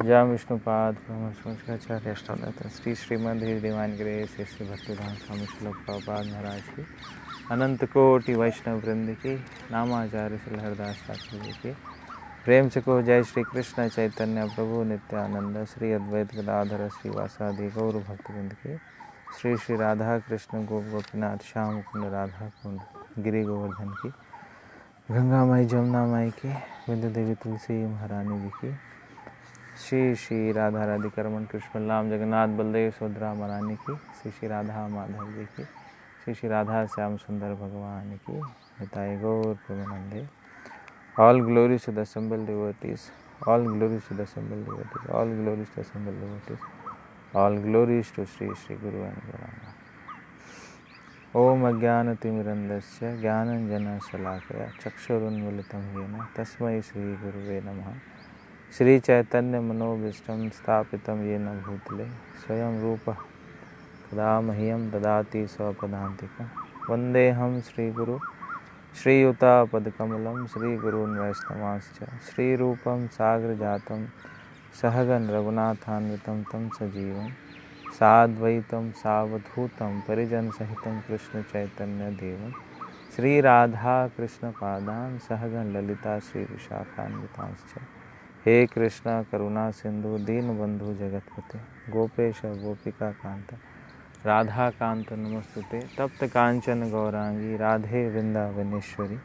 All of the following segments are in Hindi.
जय विष्णुपाद ब्रह्मचार्य अष्टावक्र श्री श्रीमद डिवाइन ग्रेस श्री भक्तिधाम स्वामी श्रील प्रभुपाद महाराज की अनंत कोटि वैष्णव वृंद की नामाचार्य श्री हरदास ठाकुर जी की प्रेम से को जय श्री कृष्ण चैतन्य प्रभु नित्यानंद श्री अद्वैत गदाधर श्री वासादि गौर भक्तवृंद के श्री श्री राधा कृष्ण गोप गोपीनाथ श्याम कुंड राधा कुंड गिरि गोवर्धन की, गंगा माई जमुना माई की, विंध्य देवी तुलसी महारानी जी की, श्री श्री राधा राधिका रमन कृष्ण राम जगन्नाथ बलदेव सुभद्रा महारानी की, श्री श्री राधा माधव जी की, श्री श्री राधा श्याम सुंदर भगवान की, निताई गौर प्रेमानंदे। All glories to the assembled devotees, all glories to the assembled devotees, all glories to the assembled devotees, all glories to Sri Sri Guru and Gauranga. Om Ajnanatimirandasya Jnananjana Shalakaya Chakshurunmilitam Yena Tasmai Sri Guruve Namaha. Shri Chaitanya Manobhishtam Sthapitam Yena Bhutale Swayam Rupa Kada Mahyam Dadati Swapadantika Vandeham Sri Guru श्रीयुता पदकमलं श्रीगुरून् वैष्णवांश्च श्रीरूपं साग्रजातं सहगन रघुनाथान्वितं तं सजीवं साद्वैतं सावधूतं परिजनसहितं कृष्णचैतन्यदेवं श्रीराधा कृष्णपादान् सहगन ललिता श्रीविशाखान्वितांश्च। हे कृष्ण करुणा सिंधु दीनबंधु जगतपते गोपेश गोपिका कांत राधा कांत नमस्तुते। तप्त कांचन गौरांगी राधे वृंदावनेश्वरी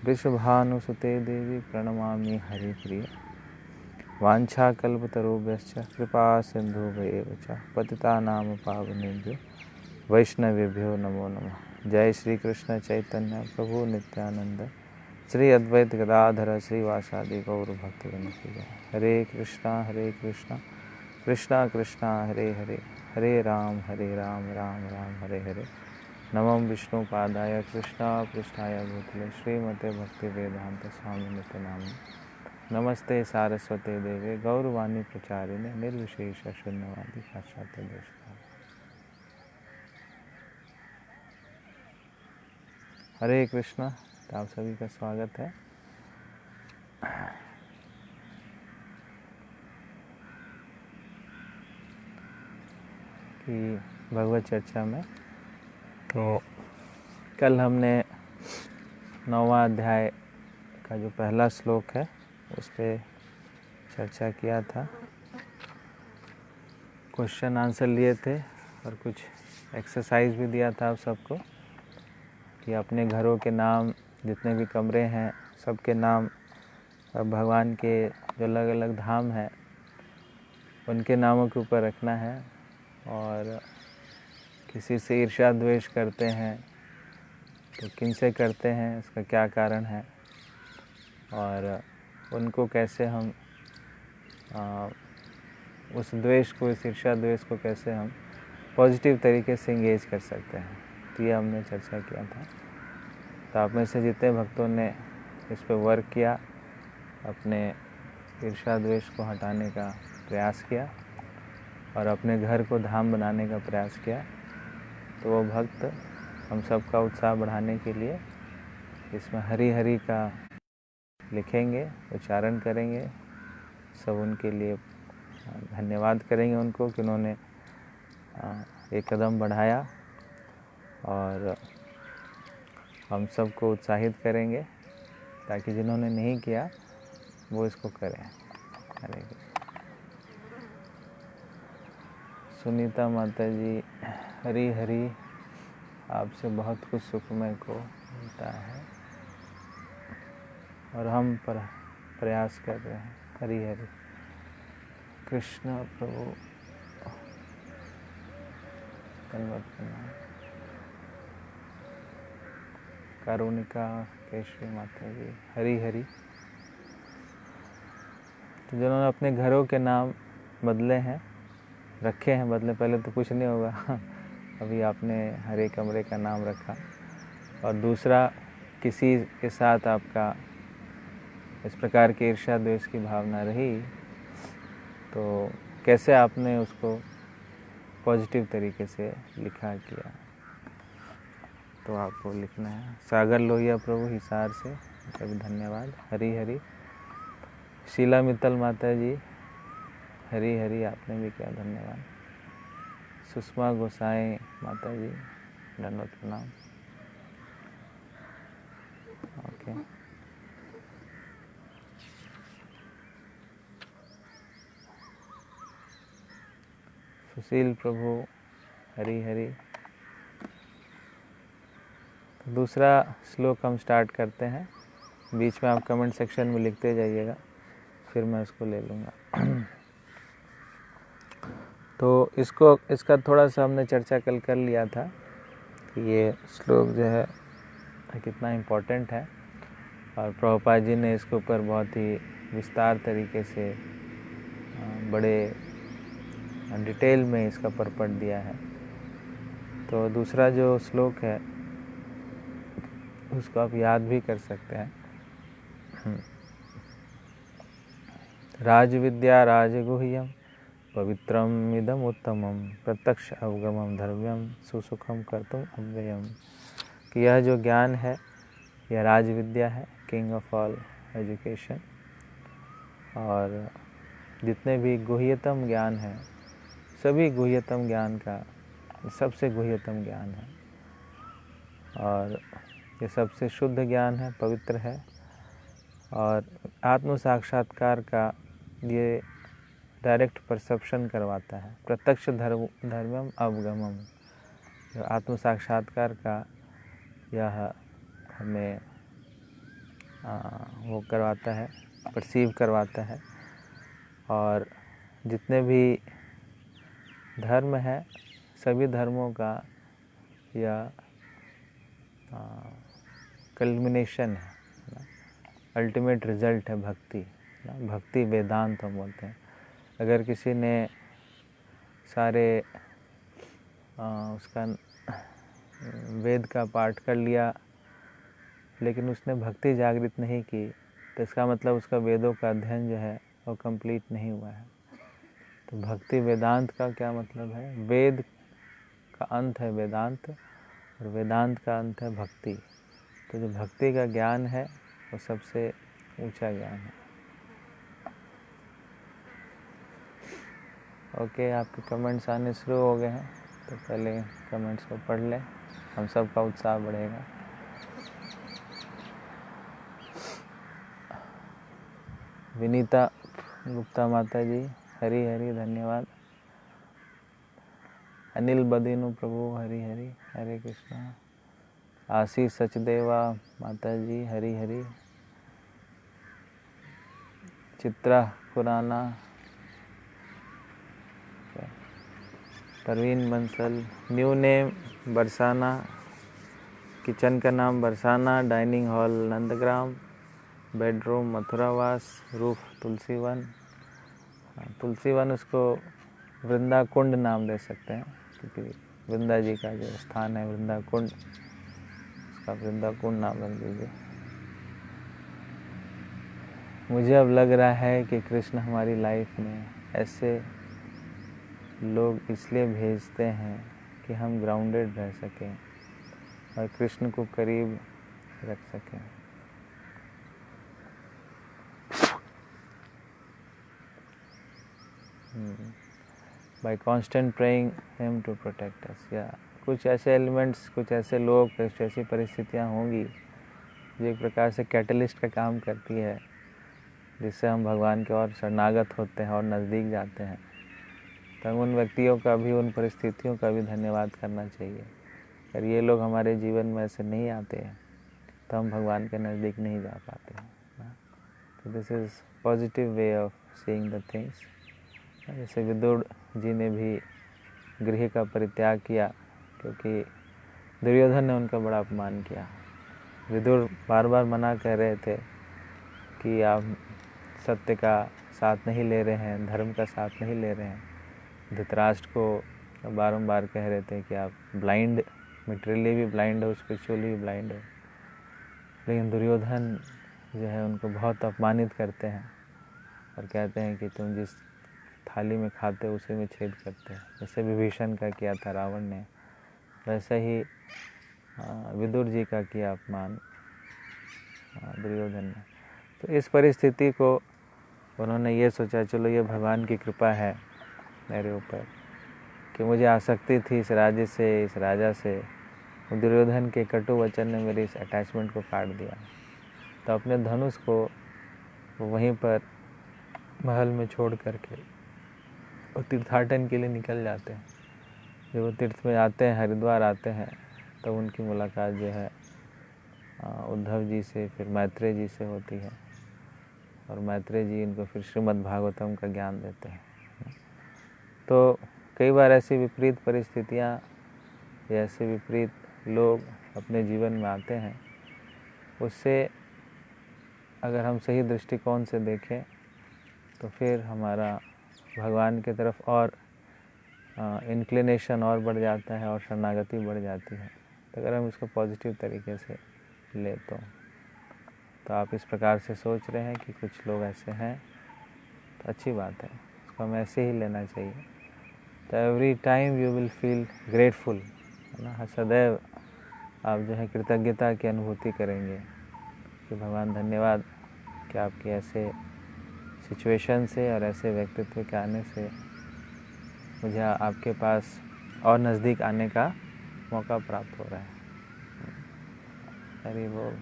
वृषभानुसुते देवी प्रणमामि हरिप्रिय। वाञ्छाकल्पतरुभ्यश्च कृपा सिन्धुभ्येव च पतितानां पावनेभ्यो वैष्णवेभ्यो नमो नमः। जय श्री कृष्ण चैतन्य प्रभु नित्यानंद श्री अद्वैत गदाधर श्रीवासादि गौर भक्तगण की जय। हरे कृष्णा कृष्णा कृष्णा हरे हरे हरे राम राम राम हरे हरे। नमः विष्णु पादाय कृष्णा पृष्ठाय भूतले श्रीमते भक्ति वेदांत स्वामी नित्य नाम। नमस्ते सारस्वते देवे गौरवाणी प्रचारिणे निर्विशेष शून्यवादी पाश्चात्य देशकाल। हरे कृष्णा। तो आप सभी का स्वागत है। कि भगवत चर्चा में तो कल हमने 9वां अध्याय का जो पहला श्लोक है उस पर चर्चा किया था, क्वेश्चन आंसर लिए थे और कुछ एक्सरसाइज भी दिया था आप सबको कि अपने घरों के नाम, जितने भी कमरे हैं सबके नाम भगवान के जो अलग अलग धाम हैं उनके नामों के ऊपर रखना है। और किसी से ईर्ष्या द्वेष करते हैं तो किन से करते हैं, उसका क्या कारण है और उनको कैसे हम उस द्वेष को, इस ईर्ष्या द्वेष को कैसे हम पॉजिटिव तरीके से इंगेज कर सकते हैं, तो ये हमने चर्चा किया था। तो आप में से जितने भक्तों ने इस पर वर्क किया, अपने ईर्ष्या द्वेष को हटाने का प्रयास किया और अपने घर को धाम बनाने का प्रयास किया, तो वो भक्त हम सबका उत्साह बढ़ाने के लिए इसमें हरि हरि का लिखेंगे, उच्चारण करेंगे। सब उनके लिए धन्यवाद करेंगे उनको कि उन्होंने एक कदम बढ़ाया और हम सबको उत्साहित करेंगे ताकि जिन्होंने नहीं किया वो इसको करें। हरे कृष्ण। सुनीता माता जी, हरी हरी, आपसे बहुत कुछ सुखमय को मिलता है और हम पर प्रयास कर रहे हैं। हरी हरी कृष्ण प्रभु धन्यवाद करना। कारुणिका केशवी माता जी, हरी हरी। तो जिन्होंने अपने घरों के नाम बदले हैं, रखे हैं, बदले, पहले तो कुछ नहीं होगा अभी आपने हर एक कमरे का नाम रखा और दूसरा किसी के साथ आपका इस प्रकार की ईर्ष्या द्वेष की भावना रही तो कैसे आपने उसको पॉजिटिव तरीके से लिखा किया, तो आपको लिखना है। सागर लोहिया प्रभु हिसार से, कभी धन्यवाद। हरी हरी। शीला मित्तल माता जी, हरी हरी, आपने भी किया, धन्यवाद। सुषमा गोसाई माता जी, धन्यवाद, प्रणाम। ओके। सुशील प्रभु, हरी हरी। दूसरा श्लोक हम स्टार्ट करते हैं। बीच में आप कमेंट सेक्शन में लिखते जाइएगा, फिर मैं उसको ले लूँगा। तो इसका थोड़ा सा हमने चर्चा कल कर लिया था कि ये श्लोक जो है कितना इम्पोर्टेंट है, और प्रभुपाद जी ने इसके ऊपर बहुत ही विस्तार तरीके से बड़े डिटेल में इसका परपट दिया है। तो दूसरा जो श्लोक है उसको आप याद भी कर सकते हैं। राजविद्या राजगुह्यम पवित्रम इदम उत्तमम प्रत्यक्ष अवगमम धर्म्यम सुसुखम कर्तुम अव्ययम। कि यह जो ज्ञान है यह राजविद्या है, किंग ऑफ ऑल एजुकेशन, और जितने भी गुह्यतम ज्ञान है, सभी गुह्यतम ज्ञान का सबसे गुह्यतम ज्ञान है, और ये सबसे शुद्ध ज्ञान है, पवित्र है, और आत्म साक्षात्कार का ये डायरेक्ट परसेप्शन करवाता है। प्रत्यक्ष धर्मम अवगमम, जो आत्म साक्षात्कार का यह हमें वो करवाता है, परसीव करवाता है। और जितने भी धर्म है, सभी धर्मों का यह कल्मिनेशन है, अल्टीमेट रिजल्ट है भक्ति। भक्ति वेदांत हम बोलते हैं। अगर किसी ने सारे उसका वेद का पाठ कर लिया लेकिन उसने भक्ति जागृत नहीं की, तो इसका मतलब उसका वेदों का अध्ययन जो है वो कंप्लीट नहीं हुआ है। तो भक्ति वेदांत का क्या मतलब है? वेद का अंत है वेदांत, और वेदांत का अंत है भक्ति। तो जो भक्ति का ज्ञान है वो सबसे ऊंचा ज्ञान है। ओके, आपके कमेंट्स आने शुरू हो गए हैं, तो पहले कमेंट्स को पढ़ लें, हम सब का उत्साह बढ़ेगा। विनीता गुप्ता माता जी, हरी हरी धन्यवाद। अनिल बदीनु प्रभु, हरी हरी, हरे कृष्णा। आशीष सचदेवा माता ji, Hari Hari. Chitra Khurana, Parveen Bansal, new name Barsana, kitchen का नाम Barsana, dining hall Nandgram, bedroom Mathuravas, roof Tulsivan. Tulsivan उसको वृंदा कुंड नाम दे सकते हैं, क्योंकि वृंदा जी का जो स्थान है वृंदा कुंड, उसका वृंदा कुंड नाम रख दीजिए। मुझे अब लग रहा है कि कृष्ण हमारी लाइफ में ऐसे लोग इसलिए भेजते हैं कि हम ग्राउंडेड रह सकें और कृष्ण को करीब रख सकें। By constant praying him to protect us. या कुछ ऐसे एलिमेंट्स, कुछ ऐसे लोग, कुछ ऐसी परिस्थितियाँ होंगी जो एक प्रकार से कैटलिस्ट का काम करती है, जिससे हम भगवान की ओर शरणागत होते हैं और नज़दीक जाते हैं। तो उन व्यक्तियों का भी, उन परिस्थितियों का भी धन्यवाद करना चाहिए। अगर ये लोग हमारे जीवन में ऐसे नहीं आते हैं तो हम भगवान के नज़दीक नहीं जा पाते हैं। तो this is positive way of seeing the things. जैसे विदुर जी ने भी गृह का परित्याग किया क्योंकि दुर्योधन ने उनका बड़ा अपमान किया। विदुर बार बार मना कर रहे थे कि आप सत्य का साथ नहीं ले रहे हैं, धर्म का साथ नहीं ले रहे हैं। धृतराष्ट्र को बारंबार कह रहे थे कि आप ब्लाइंड, मटेरियली भी ब्लाइंड हो, स्पिरिचुअली भी ब्लाइंड हो। लेकिन दुर्योधन जो है उनको बहुत अपमानित करते हैं और कहते हैं कि तुम जिस थाली में खाते हो उसी में छेद करते हैं। जैसे विभीषण का किया था रावण ने, वैसे ही विदुर जी का किया अपमान दुर्योधन ने। तो इस परिस्थिति को उन्होंने ये सोचा, चलो ये भगवान की कृपा है मेरे ऊपर कि मुझे आसक्ति थी इस राज्य से, इस राजा से। दुर्योधन के कटु वचन ने मेरी इस अटैचमेंट को काट दिया। तो अपने धनुष को वहीं पर महल में छोड़ करके वो तीर्थाटन के लिए निकल जाते हैं। जब वो तीर्थ में आते हैं, हरिद्वार आते हैं, तो उनकी मुलाकात जो है उद्धव जी से, फिर मैत्रेय जी से होती है, और मैत्रेय जी इनको फिर श्रीमद् भागवतम का ज्ञान देते हैं। तो कई बार ऐसी विपरीत परिस्थितियाँ या ऐसे विपरीत लोग अपने जीवन में आते हैं, उससे अगर हम सही दृष्टिकोण से देखें तो फिर हमारा भगवान की तरफ और इंक्लिनेशन और बढ़ जाता है और शरणागति बढ़ जाती है। तो अगर हम इसको पॉजिटिव तरीके से ले तो आप इस प्रकार से सोच रहे हैं कि कुछ लोग ऐसे हैं, तो अच्छी बात है, इसको हमें ऐसे ही लेना चाहिए। तो every time you will feel grateful, है ना, सदैव आप जो है कृतज्ञता की अनुभूति करेंगे कि भगवान धन्यवाद कि आपके ऐसे सिचुएशन से और ऐसे व्यक्तित्व के आने से मुझे आपके पास और नज़दीक आने का मौका प्राप्त हो रहा है। हरि बोल।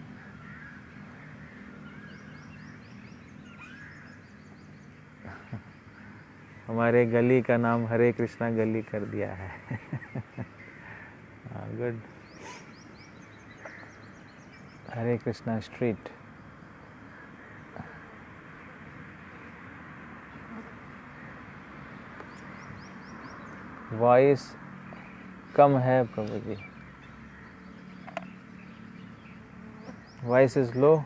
हमारे गली का नाम हरे कृष्णा गली कर दिया है। Good. Hare Krishna street. Voice कम है प्रभु ji, voice is low.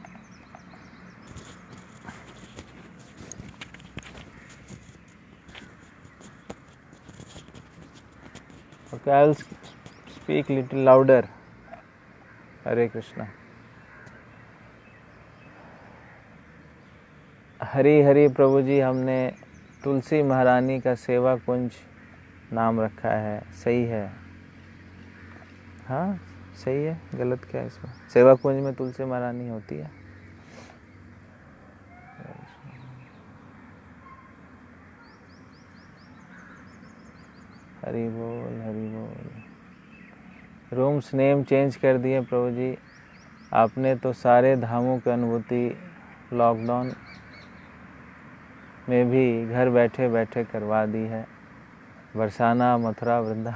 Okay, I will speak little louder. Hare Krishna. Hari Hari प्रभु जी, हमने तुलसी महारानी का सेवा कुंज नाम रखा है, सही है? हाँ सही है, गलत क्या है इसमें? सेवा कुंज में तुलसी महारानी होती है। हरि बोल हरि बोल। रूम्स नेम चेंज कर दिए प्रभु जी, आपने तो सारे धामों की अनुभूति लॉकडाउन में भी घर बैठे बैठे करवा दी है। बरसाना, मथुरा, वृंदा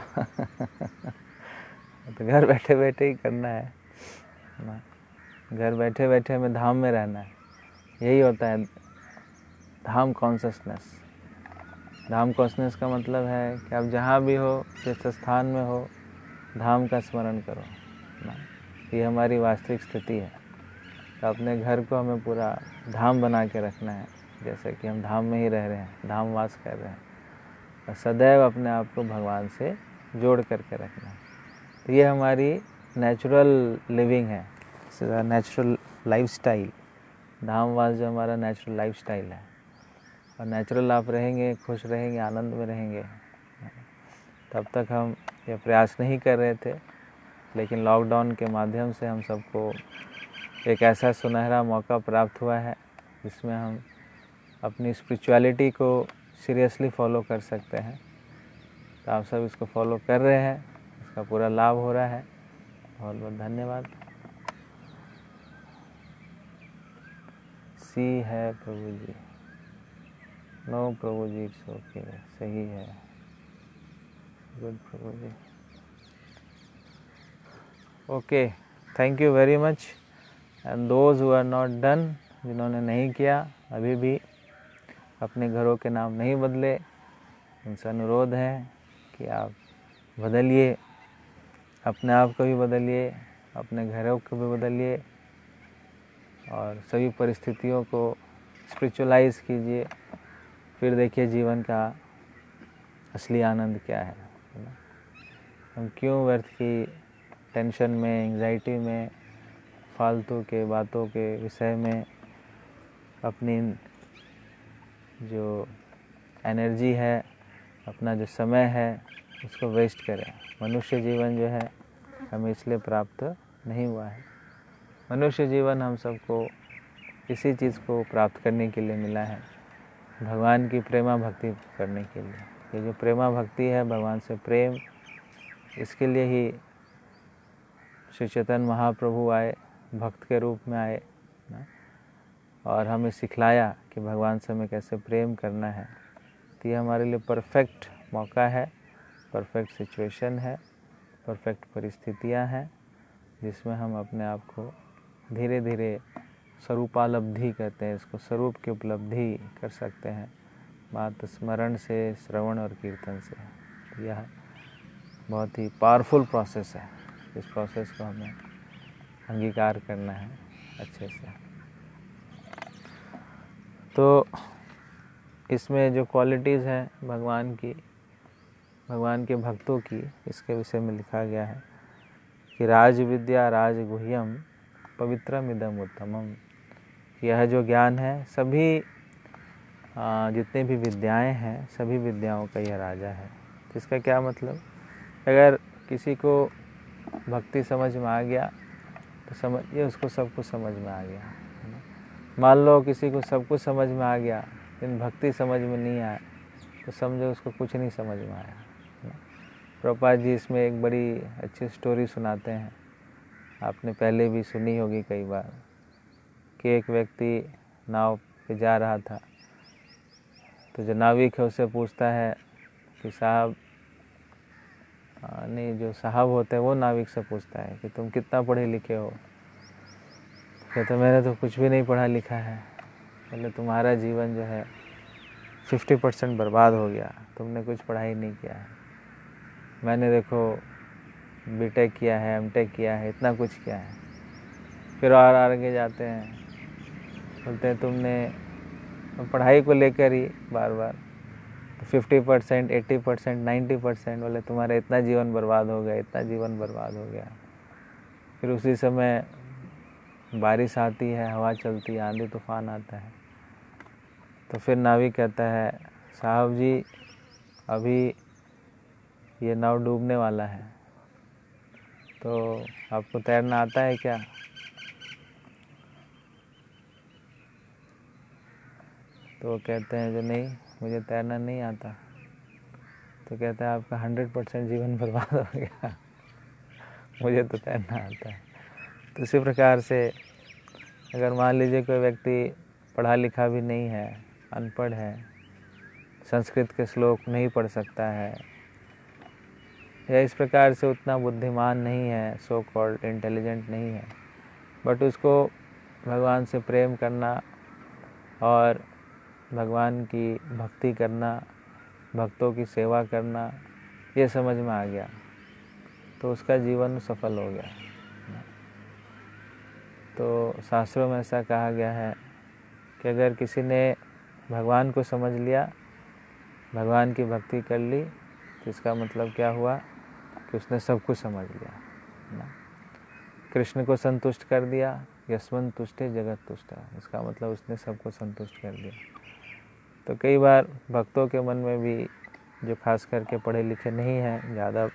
तो घर बैठे बैठे ही करना है ना, घर बैठे बैठे हमें धाम में रहना है। यही होता है धाम कॉन्शसनेस। धाम कॉन्शसनेस का मतलब है कि आप जहाँ भी हो, जिस स्थान में हो, धाम का स्मरण करो ना। ये हमारी वास्तविक स्थिति है। तो अपने घर को हमें पूरा धाम बना के रखना है, जैसे कि हम धाम में ही रह रहे हैं, धाम वास कर रहे हैं, और सदैव अपने आप को भगवान से जोड़ करके रखना है। तो ये हमारी नेचुरल लिविंग है, नेचुरल लाइफस्टाइल। धामवास जो हमारा नेचुरल लाइफस्टाइल है, और नेचुरल आप रहेंगे, खुश रहेंगे, आनंद में रहेंगे। तब तक हम ये प्रयास नहीं कर रहे थे, लेकिन लॉकडाउन के माध्यम से हम सबको एक ऐसा सुनहरा मौका प्राप्त हुआ है जिसमें हम अपनी स्पिरिचुअलिटी को सीरियसली फॉलो कर सकते हैं। तो आप सब इसको फॉलो कर रहे हैं, इसका पूरा लाभ हो रहा है। बहुत बहुत धन्यवाद। सी है प्रभु जी। नो प्रभु जी, इट्स ओके, सही है। गुड प्रभु ji. Okay, thank you very much. And those who are not done, जिन्होंने नहीं किया अभी भी, अपने घरों के नाम नहीं बदले, उनसे अनुरोध है कि आप बदलिए, अपने आप को भी बदलिए, अपने घरों को भी बदलिए, और सभी परिस्थितियों को स्पिरिचुअलाइज कीजिए। फिर देखिए जीवन का असली आनंद क्या है ना। हम क्यों व्यर्थ की टेंशन में, एंग्जाइटी में, फालतू के बातों के विषय में अपनी जो एनर्जी है, अपना जो समय है, उसको वेस्ट करें। मनुष्य जीवन जो है हमें इसलिए प्राप्त नहीं हुआ है। मनुष्य जीवन हम सबको इसी चीज़ को प्राप्त करने के लिए मिला है, भगवान की प्रेमा भक्ति करने के लिए। ये जो प्रेमा भक्ति है, भगवान से प्रेम, इसके लिए ही श्री चैतन्य महाप्रभु आए, भक्त के रूप में आए ना, और हमें सिखलाया कि भगवान से हमें कैसे प्रेम करना है। तो ये हमारे लिए परफेक्ट मौका है, परफेक्ट सिचुएशन है, परफेक्ट परिस्थितियाँ हैं, जिसमें हम अपने आप को धीरे धीरे स्वरूपालब्धि कहते हैं इसको, स्वरूप की उपलब्धि कर सकते हैं मात्र स्मरण से, श्रवण और कीर्तन से। तो यह बहुत ही पावरफुल प्रोसेस है। इस प्रोसेस को हमें अंगीकार करना है अच्छे से। तो इसमें जो क्वालिटीज़ हैं भगवान की, भगवान के भक्तों की, इसके विषय में लिखा गया है कि राज विद्या राज गुह्यम पवित्रम इदम उत्तमम। यह जो ज्ञान है, सभी जितने भी विद्याएं हैं, सभी विद्याओं का यह राजा है। तो इसका क्या मतलब, अगर किसी को भक्ति समझ में आ गया तो समझिए उसको सब कुछ समझ में आ गया। मान लो किसी को सब कुछ समझ में आ गया लेकिन भक्ति समझ में नहीं आया तो समझो उसको कुछ नहीं समझ में आया। प्रभुपाद जी इसमें एक बड़ी अच्छी स्टोरी सुनाते हैं, आपने पहले भी सुनी होगी कई बार, कि एक व्यक्ति नाव पे जा रहा था, तो जो नाविक है उससे पूछता है कि साहब, नहीं, जो साहब होते हैं वो नाविक से पूछता है कि तुम कितना पढ़े लिखे हो। कहते मैंने तो कुछ भी नहीं पढ़ा लिखा है। बोले तुम्हारा जीवन जो है 50% बर्बाद हो गया, तुमने कुछ पढ़ाई नहीं किया है। मैंने देखो बीटेक किया है, एमटेक किया है, इतना कुछ किया है। फिर और आगे जाते हैं, बोलते हैं तुमने पढ़ाई को लेकर ही बार बार तो 50%, 80%, 90%, बोले तुम्हारा इतना जीवन बर्बाद हो गया, इतना जीवन बर्बाद हो गया। फिर उसी समय बारिश आती है, हवा चलती है, आंधी तूफान आता है, तो फिर नाविक कहता है साहब जी अभी ये नाव डूबने वाला है, तो आपको तैरना आता है क्या? तो वो कहते हैं जो नहीं, मुझे तैरना नहीं आता। तो कहता है आपका 100% जीवन बर्बाद हो गया, मुझे तो तैरना आता है। तो इसी प्रकार से अगर मान लीजिए कोई व्यक्ति पढ़ा लिखा भी नहीं है, अनपढ़ है, संस्कृत के श्लोक नहीं पढ़ सकता है, या इस प्रकार से उतना बुद्धिमान नहीं है, सो कॉल्ड इंटेलिजेंट नहीं है, बट उसको भगवान से प्रेम करना और भगवान की भक्ति करना, भक्तों की सेवा करना, ये समझ में आ गया तो उसका जीवन सफल हो गया। तो शास्त्रों में ऐसा कहा गया है कि अगर किसी ने भगवान को समझ लिया, भगवान की भक्ति कर ली, तो इसका मतलब क्या हुआ कि उसने सब कुछ समझ लिया ना। कृष्ण को संतुष्ट कर दिया, यस्मन तुष्टे जगत तुष्टा, इसका मतलब उसने सबको संतुष्ट कर दिया। तो कई बार भक्तों के मन में भी, जो खास करके पढ़े लिखे नहीं हैं, ज़्यादा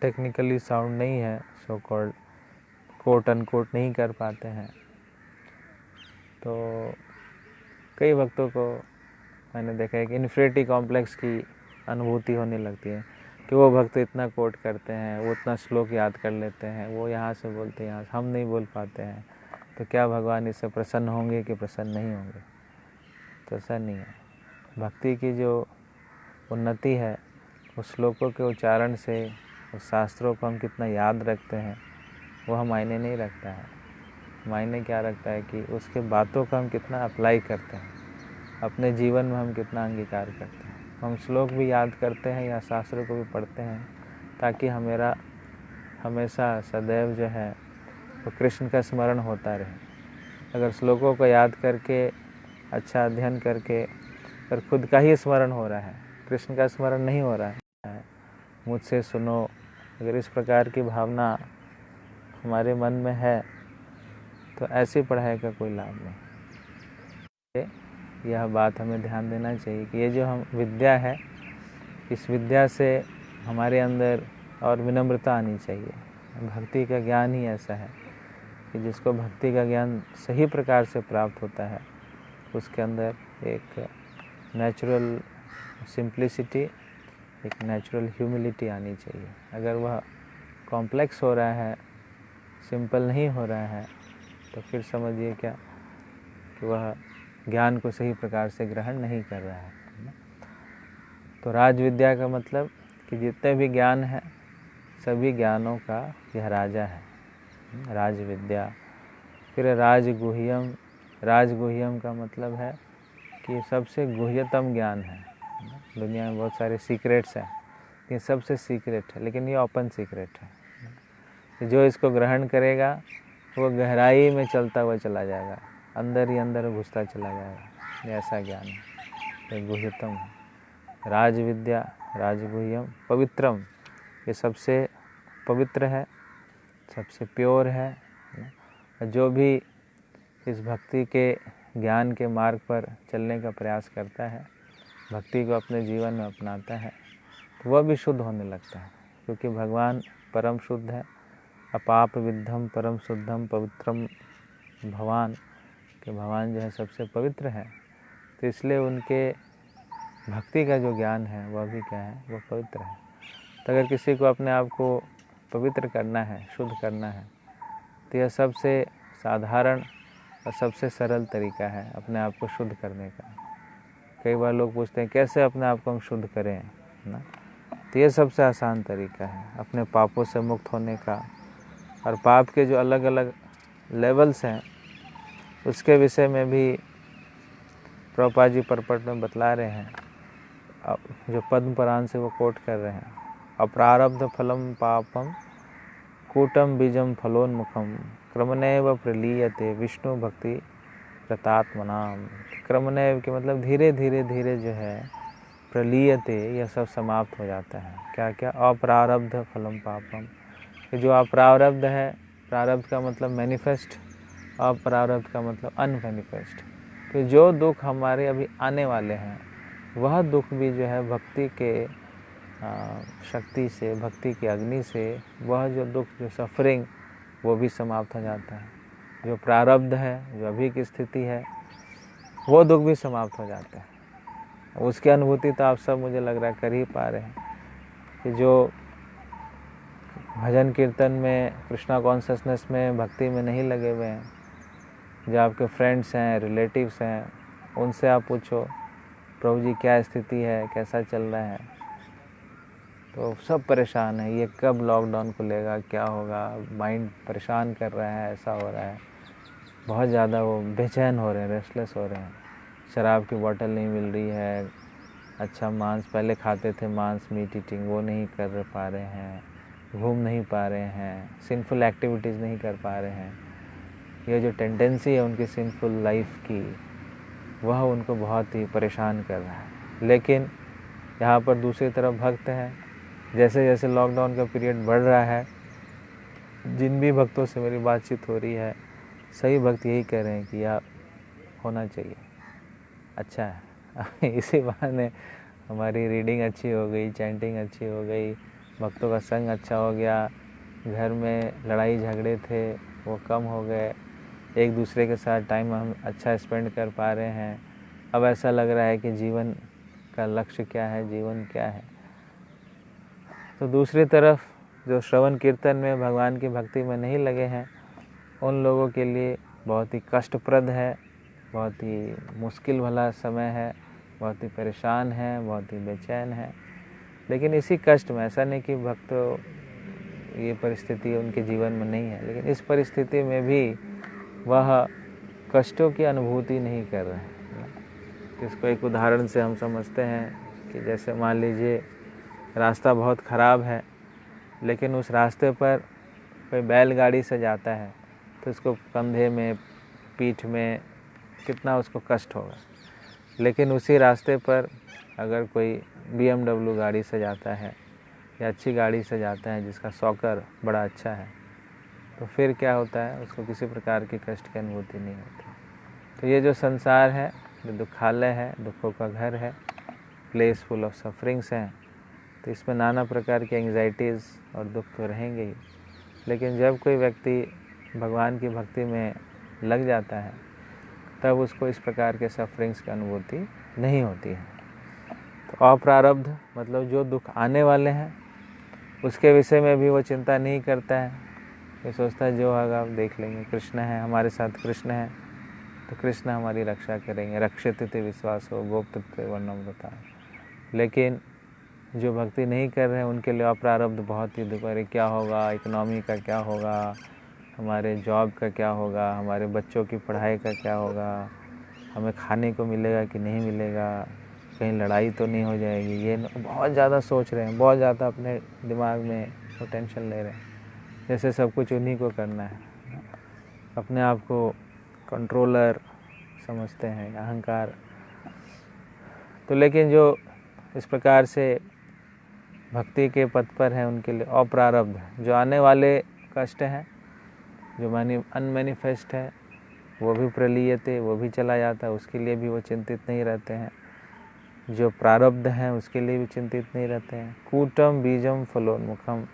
टेक्निकली साउंड नहीं है, सो कॉल्ड कोट अनकोट नहीं कर पाते हैं, तो कई भक्तों को मैंने देखा है कि इन्फीरियरिटी कॉम्प्लेक्स की अनुभूति होने लगती है कि वो भक्त इतना कोट करते हैं, वो इतना श्लोक याद कर लेते हैं, वो यहाँ से बोलते हैं, यहाँ हम नहीं बोल पाते हैं, तो क्या भगवान इससे प्रसन्न होंगे कि प्रसन्न नहीं होंगे? तो ऐसा नहीं है। भक्ति की जो उन्नति है, उस श्लोकों के उच्चारण से, उस शास्त्रों को हम कितना याद रखते हैं, वह मायने नहीं रखता है। मायने क्या रखता है कि उसके बातों को हम कितना अप्लाई करते हैं, अपने जीवन में हम कितना अंगीकार करते हैं। हम श्लोक भी याद करते हैं या शास्त्रों को भी पढ़ते हैं ताकि हमेशा सदैव जो है वो कृष्ण का स्मरण होता रहे। अगर श्लोकों को याद करके, अच्छा अध्ययन करके, अगर खुद का ही स्मरण हो रहा है, कृष्ण का स्मरण नहीं हो रहा है, मुझसे सुनो, अगर इस प्रकार की भावना हमारे मन में है तो ऐसी पढ़ाई का कोई लाभ नहीं। यह बात हमें ध्यान देना चाहिए कि ये जो हम विद्या है, इस विद्या से हमारे अंदर और विनम्रता आनी चाहिए। भक्ति का ज्ञान ही ऐसा है कि जिसको भक्ति का ज्ञान सही प्रकार से प्राप्त होता है, उसके अंदर एक नेचुरल सिंप्लिसिटी, एक नेचुरल ह्यूमिलिटी आनी चाहिए। अगर वह कॉम्प्लेक्स हो रहा है, सिंपल नहीं हो रहा है, तो फिर समझिए क्या कि वह ज्ञान को सही प्रकार से ग्रहण नहीं कर रहा है। तो राज विद्या का मतलब कि जितने भी ज्ञान है, सभी ज्ञानों का यह राजा है राज विद्या। फिर राजगुह्यम, राजगुह्यम का मतलब है कि सबसे गुह्यतम ज्ञान है। दुनिया में बहुत सारे सीक्रेट्स हैं, ये सबसे सीक्रेट है, लेकिन ये ओपन सीक्रेट है। जो इसको ग्रहण करेगा वो गहराई में चलता हुआ चला जाएगा, अंदर ही अंदर घुसता चला जाएगा। ये ऐसा ज्ञान है, ये गुह्यतम है। राज विद्या, राजगुह्यम, पवित्रम, ये सबसे पवित्र है, सबसे प्योर है। जो भी इस भक्ति के ज्ञान के मार्ग पर चलने का प्रयास करता है, भक्ति को अपने जीवन में अपनाता है, तो वह भी शुद्ध होने लगता है, क्योंकि भगवान परम शुद्ध है। अपाप विद्धम परम शुद्धम पवित्रम भगवान, कि भगवान जो है सबसे पवित्र है, तो इसलिए उनके भक्ति का जो ज्ञान है वह भी क्या है, वह पवित्र है। तो अगर किसी को अपने आप को पवित्र करना है, शुद्ध करना है, तो यह सबसे साधारण और सबसे सरल तरीका है अपने आप को शुद्ध करने का। कई बार लोग पूछते हैं कैसे अपने आप को हम शुद्ध करें ना, तो ये सबसे आसान तरीका है अपने पापों से मुक्त होने का। और पाप के जो अलग अलग लेवल्स हैं उसके विषय में भी प्रभुपाद जी परपट में बतला रहे हैं, जो पद्म पुराण से वो कोट कर रहे हैं। अप्रारब्ध फलम पापम कूटम बीजम फलोन्मुखम क्रमनैव प्रलीयते विष्णु भक्ति प्रतात्मनाम। क्रमनैव के मतलब धीरे धीरे धीरे जो है, प्रलीयते यह सब समाप्त हो जाता है। क्या क्या? अप्रारब्ध फलम पापम, जो अप्रारब्ध है, प्रारब्ध का मतलब मैनिफेस्ट, अप्रारब्ध का मतलब अनमैनिफेस्ट। तो जो दुख हमारे अभी आने वाले हैं वह दुख भी जो है भक्ति के शक्ति से, भक्ति की अग्नि से, वह जो दुख, जो सफरिंग, वो भी समाप्त हो जाता है। जो प्रारब्ध है, जो अभी की स्थिति है, वो दुख भी समाप्त हो जाता है। उसकी अनुभूति तो आप सब मुझे लग रहा है कर ही पा रहे हैं कि जो भजन कीर्तन में, कृष्णा कॉन्शसनेस में, भक्ति में नहीं लगे हुए हैं, जो आपके फ्रेंड्स हैं, रिलेटिव्स हैं, उनसे आप पूछो प्रभु जी क्या स्थिति है, कैसा चल रहा है, तो सब परेशान है। ये कब लॉकडाउन खुलेगा, क्या होगा, माइंड परेशान कर रहा है, ऐसा हो रहा है, बहुत ज़्यादा वो बेचैन हो रहे हैं, रेस्टलेस हो रहे हैं। शराब की बोतल नहीं मिल रही है, अच्छा मांस पहले खाते थे, मांस मीट ईटिंग वो नहीं कर पा रहे हैं, घूम नहीं पा रहे हैं, सिंफुल एक्टिविटीज़ नहीं कर पा रहे हैं। ये जो टेंडेंसी है उनकी सिंफुल लाइफ की, वह उनको बहुत ही परेशान कर रहा है। लेकिन यहाँ पर दूसरी तरफ भक्त हैं, जैसे जैसे लॉकडाउन का पीरियड बढ़ रहा है, जिन भी भक्तों से मेरी बातचीत हो रही है, सही भक्त यही कह रहे हैं कि यह होना चाहिए, अच्छा है। इसी बहाने हमारी रीडिंग अच्छी हो गई, चैंटिंग अच्छी हो गई, भक्तों का संग अच्छा हो गया, घर में लड़ाई झगड़े थे वो कम हो गए, एक दूसरे के साथ टाइम हम अच्छा स्पेंड कर पा रहे हैं। अब ऐसा लग रहा है कि जीवन का लक्ष्य क्या है, जीवन क्या है। तो दूसरी तरफ जो श्रवण कीर्तन में, भगवान की भक्ति में नहीं लगे हैं, उन लोगों के लिए बहुत ही कष्टप्रद है, बहुत ही मुश्किल वाला समय है, बहुत ही परेशान है, बहुत ही बेचैन है। लेकिन इसी कष्ट में, ऐसा नहीं कि भक्त ये परिस्थिति उनके जीवन में नहीं है, लेकिन इस परिस्थिति में भी वह कष्टों की अनुभूति नहीं कर रहे हैं। इसको एक उदाहरण से हम समझते हैं कि जैसे मान लीजिए रास्ता बहुत ख़राब है, लेकिन उस रास्ते पर कोई बैलगाड़ी से जाता है तो उसको कंधे में, पीठ में कितना उसको कष्ट होगा। लेकिन उसी रास्ते पर अगर कोई BMW गाड़ी से जाता है या अच्छी गाड़ी से जाता है जिसका शॉकर बड़ा अच्छा है, तो फिर क्या होता है, उसको किसी प्रकार की कष्ट की अनुभूति नहीं होती। तो ये जो संसार है, जो दुखालय है, दुखों का घर है, प्लेस फुल ऑफ सफरिंग्स हैं, तो इसमें नाना प्रकार की एंग्जाइटीज़ और दुख तो रहेंगे ही। लेकिन जब कोई व्यक्ति भगवान की भक्ति में लग जाता है तब उसको इस प्रकार के सफरिंग्स की अनुभूति नहीं होती है। तो अप्रारब्ध मतलब जो दुख आने वाले हैं उसके विषय में भी वो चिंता नहीं करता है। ये सोचता है जो होगा आप देख लेंगे, कृष्ण है हमारे साथ, कृष्ण है तो कृष्ण हमारी रक्षा करेंगे, रक्षित विश्वास हो गोप्तत्व वर्णमृता। लेकिन जो भक्ति नहीं कर रहे हैं उनके लिए अप्रारब्ध बहुत ही दुख, अरे क्या होगा, इकोनॉमी का क्या होगा, हमारे जॉब का क्या होगा, हमारे बच्चों की पढ़ाई का क्या होगा, हमें खाने को मिलेगा कि नहीं मिलेगा, कहीं लड़ाई तो नहीं हो जाएगी, ये बहुत ज़्यादा सोच रहे हैं, बहुत ज़्यादा अपने दिमाग में वो टेंशन ले रहे हैं, जैसे सब कुछ उन्हीं को करना है। अपने आप को कंट्रोलर समझते हैं, अहंकार। तो लेकिन जो इस प्रकार से भक्ति के पथ पर हैं उनके लिए अप्रारब्ध, जो आने वाले कष्ट हैं, जो अनमैनिफेस्ट है, वो भी प्रलीयते, वो भी चला जाता है, उसके लिए भी वो चिंतित नहीं रहते हैं। जो प्रारब्ध हैं उसके लिए भी चिंतित नहीं रहते हैं। कूटम बीजम फलोन्मुखम,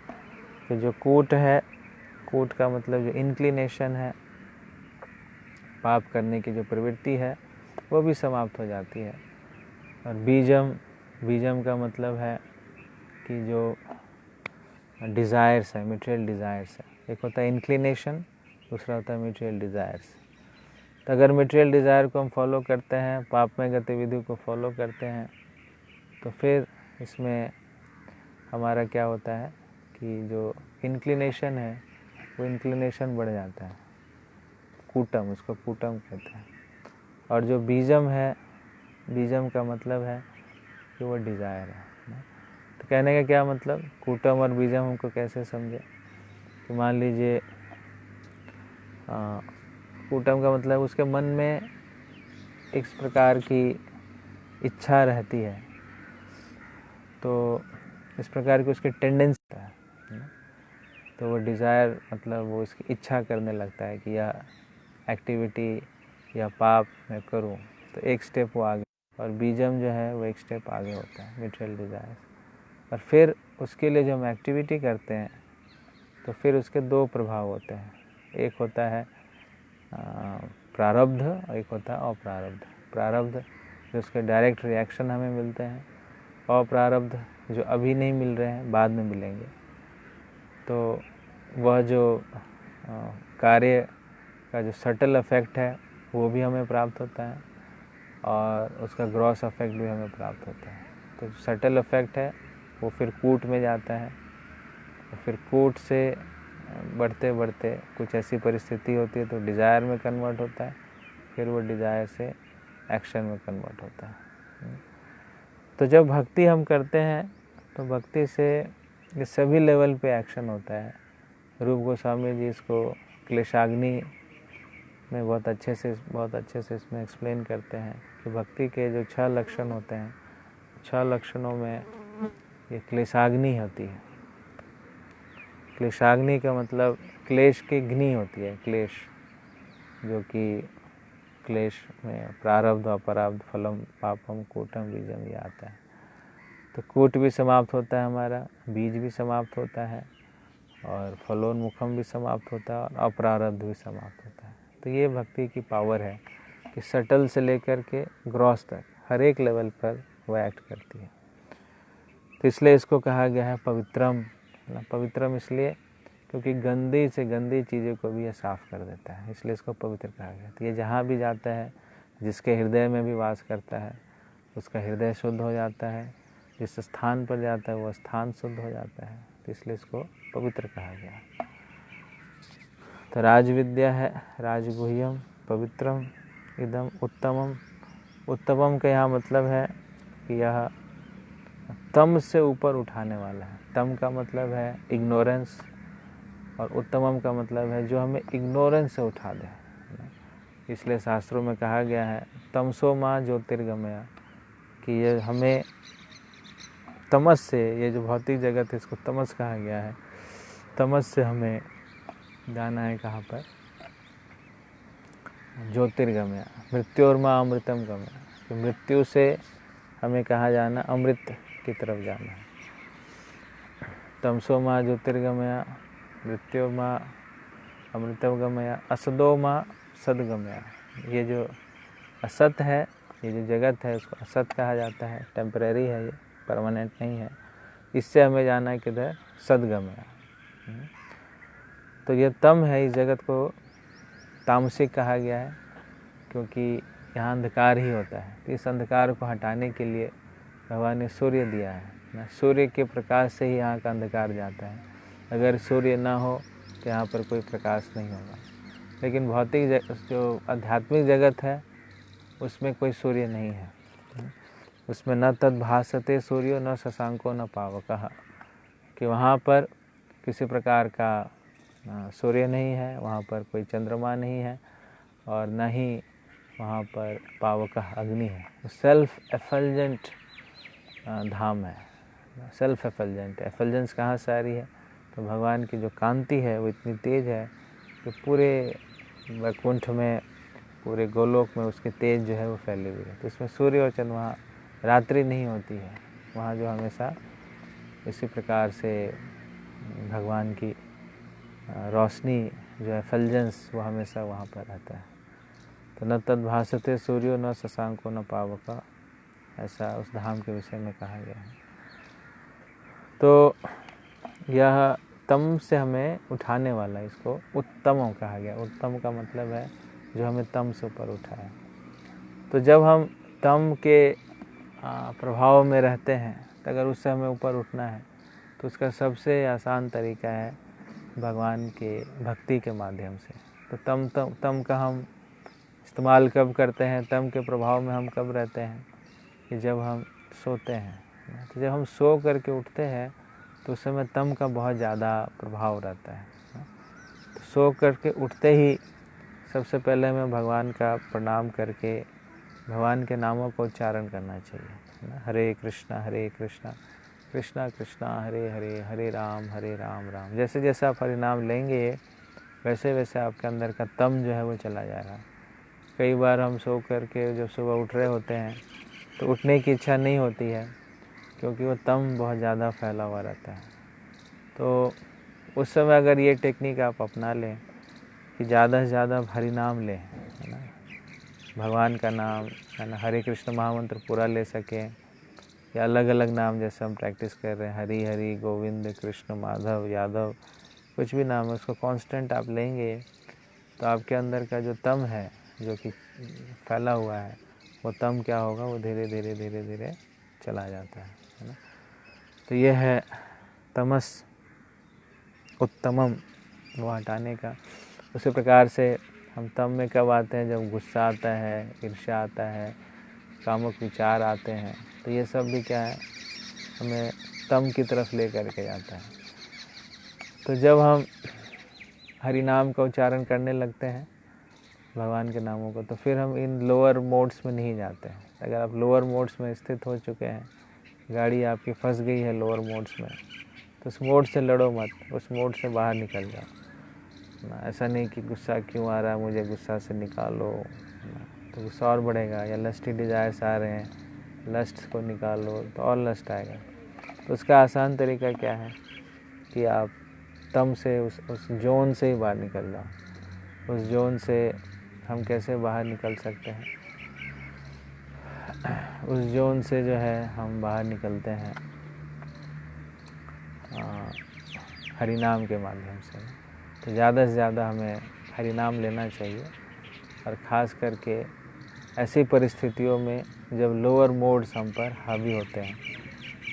तो जो कूट है, कूट का मतलब जो इंक्लिनेशन है, पाप करने की जो प्रवृत्ति है, वो भी समाप्त हो जाती है। और बीजम, बीजम का मतलब है कि जो डिज़ायर्स है, मटेरियल डिज़ायर्स है। एक होता है इंक्लिनेशन, दूसरा होता है मटेरियल डिज़ायर्स। तो अगर मटेरियल डिज़ायर को हम फॉलो करते हैं, पापमय गतिविधि को फॉलो करते हैं, तो फिर इसमें हमारा क्या होता है कि जो इंक्लिनेशन है वो इंक्लिनेशन बढ़ जाता है। कूटम, उसको कूटम कहते हैं। और जो बीजम है, बीजम का मतलब है कि वो डिज़ायर है। तो कहने का क्या मतलब, कूटम और बीजम हमको कैसे समझे कि मान लीजिए कूटम का मतलब उसके मन में इस प्रकार की इच्छा रहती है, तो इस प्रकार की उसकी टेंडेंसी है, तो वो डिज़ायर मतलब वो इसकी इच्छा करने लगता है कि यह एक्टिविटी या पाप मैं करूं, तो एक स्टेप वो आगे। और बीजम जो है वो एक स्टेप आगे होता है, मटेरियल डिज़ायर। और फिर उसके लिए जो हम एक्टिविटी करते हैं, तो फिर उसके दो प्रभाव होते हैं। एक होता है प्रारब्ध और एक होता है अप्रारब्ध। प्रारब्ध जो उसके डायरेक्ट रिएक्शन हमें मिलते हैं, अप्रारब्ध जो अभी नहीं मिल रहे हैं, बाद में मिलेंगे। तो वह जो कार्य का जो सटल इफेक्ट है वो भी हमें प्राप्त होता है और उसका ग्रॉस इफेक्ट भी हमें प्राप्त होता है। तो जो सटल इफेक्ट है वो फिर कूट में जाता है, और फिर कूट से बढ़ते बढ़ते कुछ ऐसी परिस्थिति होती है तो डिज़ायर में कन्वर्ट होता है, फिर वो डिज़ायर से एक्शन में कन्वर्ट होता है। तो जब भक्ति हम करते हैं तो भक्ति से ये सभी लेवल पे एक्शन होता है। रूप गोस्वामी जी इसको क्लेशाग्नि में बहुत अच्छे से इसमें एक्सप्लेन करते हैं कि भक्ति के जो 6 लक्षण होते हैं, 6 लक्षणों में ये क्लेशाग्नि होती है। क्लेशाग्नि का मतलब क्लेश की ग्नि होती है, क्लेश, जो कि क्लेश में प्रारब्ध अपराब्ध फलम पापम कूटम बीजम ये आता है। तो कूट भी समाप्त होता है हमारा, बीज भी समाप्त होता है, और फलोन्मुखम भी समाप्त होता है, और अपरारब्ध भी समाप्त होता है। तो ये भक्ति की पावर है कि सटल से लेकर के ग्रॉस तक हर एक लेवल पर वो एक्ट करती है। तो इसलिए इसको कहा गया है पवित्रम। पवित्रम इसलिए क्योंकि गंदी से गंदी चीज़ों को भी ये साफ़ कर देता है, इसलिए इसको पवित्र कहा गया। तो ये जहाँ भी जाता है, जिसके हृदय में भी वास करता है, उसका हृदय शुद्ध हो जाता है, जिस स्थान पर जाता है वो स्थान शुद्ध हो जाता है, तो इसलिए इसको पवित्र कहा गया। तो राजविद्या है, राजगुह्यम पवित्रम इदम उत्तमम। उत्तमम का यहाँ मतलब है कि यह तम से ऊपर उठाने वाला है। तम का मतलब है इग्नोरेंस, और उत्तमम का मतलब है जो हमें इग्नोरेंस से उठा दे। इसलिए शास्त्रों में कहा गया है तमसो माँ ज्योतिर्गमया, कि ये हमें तमस से, ये जो भौतिक जगत है इसको तमस कहा गया है, तमस से हमें जाना है कहाँ पर, ज्योतिर्गमया। मृत्योर्मा अमृतम गमया, तो मृत्यु से हमें कहाँ जाना, अमृत की तरफ जाना है। तमसो माँ ज्योतिर्गमया, मृत्योर्मा अमृतम गमया, असदो माँ सदगमया। ये जो असत है, ये जो जगत है, उसको असत कहा जाता है, टेम्परेरी है, ये परमानेंट नहीं है। इससे हमें जाना है किधर, सदगमया। तो ये तम है, इस जगत को तामसिक कहा गया है क्योंकि यहाँ अंधकार ही होता है। तो इस अंधकार को हटाने के लिए भगवान ने सूर्य दिया है ना, सूर्य के प्रकाश से ही यहाँ का अंधकार जाता है। अगर सूर्य ना हो तो यहाँ पर कोई प्रकाश नहीं होगा। लेकिन भौतिक जो आध्यात्मिक जगत है उसमें कोई सूर्य नहीं है, उसमें न तद भासते सूर्यो न शशांको न पावकः, कि वहाँ पर किसी प्रकार का सूर्य नहीं है, वहाँ पर कोई चंद्रमा नहीं है, और न ही वहाँ पर पावकः अग्नि है। सेल्फ एफल्जेंट धाम है, सेल्फ एफल्जेंट। एफल्जेंस कहाँ से आ रही है? तो भगवान की जो कांति है वो इतनी तेज है कि पूरे वैकुंठ में, पूरे गोलोक में उसके तेज जो है वो फैली हुई है। तो इसमें सूर्य और चंद्रमा, रात्रि नहीं होती है वहाँ, जो हमेशा इसी प्रकार से भगवान की रोशनी जो एफल्जेंस वो हमेशा वहाँ पर रहता है। तो न तद भासते सूर्यो न शशांको न पावकः, ऐसा उस धाम के विषय में कहा गया है। तो यह तम से हमें उठाने वाला, इसको उत्तम कहा गया। उत्तम का मतलब है जो हमें तम से ऊपर उठाए। तो जब हम तम के प्रभाव में रहते हैं, तो अगर उससे हमें ऊपर उठना है तो उसका सबसे आसान तरीका है भगवान के भक्ति के माध्यम से। तो तम का हम इस्तेमाल कब करते हैं, तम के प्रभाव में हम कब रहते हैं? कि जब हम सोते हैं। तो जब हम सो करके उठते हैं तो उस समय तम का बहुत ज़्यादा प्रभाव रहता है। तो सो करके उठते ही सबसे पहले हमें भगवान का प्रणाम करके भगवान के नामों का उच्चारण करना चाहिए। हरे कृष्णा कृष्णा कृष्णा हरे हरे, हरे राम राम। जैसे जैसे आप हरि नाम लेंगे वैसे वैसे आपके अंदर का तम जो है वो चला जाएगा। कई बार हम सो करके जब सुबह उठ रहे होते हैं तो उठने की इच्छा नहीं होती है, क्योंकि वो तम बहुत ज़्यादा फैला हुआ रहता है। तो उस समय अगर ये टेक्निक आप अपना लें कि ज़्यादा से ज़्यादा हरि नाम लें, है ना, भगवान का नाम, है ना, हरे कृष्ण महामंत्र पूरा ले सकें, या अलग अलग नाम जैसे हम प्रैक्टिस कर रहे हैं, हरि हरि गोविंद कृष्ण माधव यादव, कुछ भी नाम है, उसको कांस्टेंट आप लेंगे तो आपके अंदर का जो तम है, जो कि फैला हुआ है, वो तम क्या होगा, वो धीरे धीरे धीरे धीरे चला जाता है ना। तो ये है तमस उत्तमम, वो हटाने का। उसी प्रकार से हम तम में कब आते हैं? जब गुस्सा आता है, ईर्ष्या आता है, कामुक विचार आते हैं, तो ये सब भी क्या है, हमें तम की तरफ ले करके जाता है। तो जब हम हरि नाम का उच्चारण करने लगते हैं, भगवान के नामों को, तो फिर हम इन लोअर मोड्स में नहीं जाते हैं। अगर आप लोअर मोड्स में स्थित हो चुके हैं, गाड़ी आपकी फंस गई है लोअर मोड्स में, तो उस मोड से लड़ो मत, उस मोड से बाहर निकल जाओ ना। ऐसा नहीं कि गुस्सा क्यों आ रहा है, मुझे गुस्सा से निकालो ना, तो गुस्सा और बढ़ेगा। या लस्टी डिज़ायर्स आ रहे हैं, लस्ट को निकालो तो और लस्ट आएगा। तो उसका आसान तरीका क्या है कि आप तम से उस जोन से ही बाहर निकल जाओ। उस जोन से हम कैसे बाहर निकल सकते हैं? उस जोन से जो है हम बाहर निकलते हैं हरि नाम के माध्यम से। तो ज़्यादा से ज़्यादा हमें हरि नाम लेना चाहिए, और ख़ास करके ऐसी परिस्थितियों में जब लोअर मोड्स हम पर हावी होते हैं।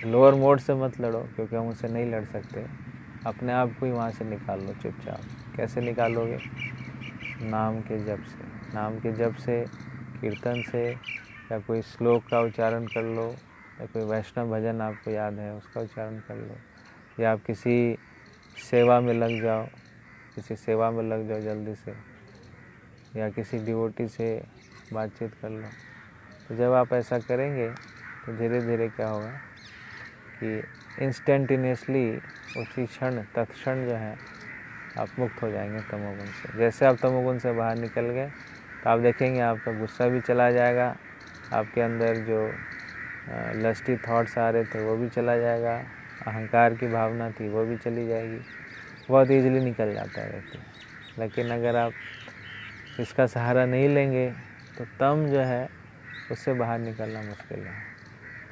तो लोअर मोड से मत लड़ो, क्योंकि हम उससे नहीं लड़ सकते। अपने आप को ही वहाँ से निकाल लो चुपचाप। कैसे निकालोगे? नाम के जप से। नाम के जप से, कीर्तन से, या कोई श्लोक का उच्चारण कर लो, या कोई वैष्णव भजन आपको याद है उसका उच्चारण कर लो, या आप किसी सेवा में लग जाओ, किसी सेवा में लग जाओ जल्दी से, या किसी डिवोटी से बातचीत कर लो। तो जब आप ऐसा करेंगे तो धीरे धीरे क्या होगा कि इंस्टेंटेनियसली उसी क्षण तत्क्षण जो है आप मुक्त हो जाएंगे तमोगुण से। जैसे आप तमोगुण से बाहर निकल गए तो आप देखेंगे आपका गुस्सा भी चला जाएगा, आपके अंदर जो लस्टी थॉट्स आ रहे थे वो भी चला जाएगा, अहंकार की भावना थी वो भी चली जाएगी। बहुत ईजिली निकल जाता है व्यक्ति। लेकिन अगर आप इसका सहारा नहीं लेंगे तो तम जो है उससे बाहर निकलना मुश्किल है।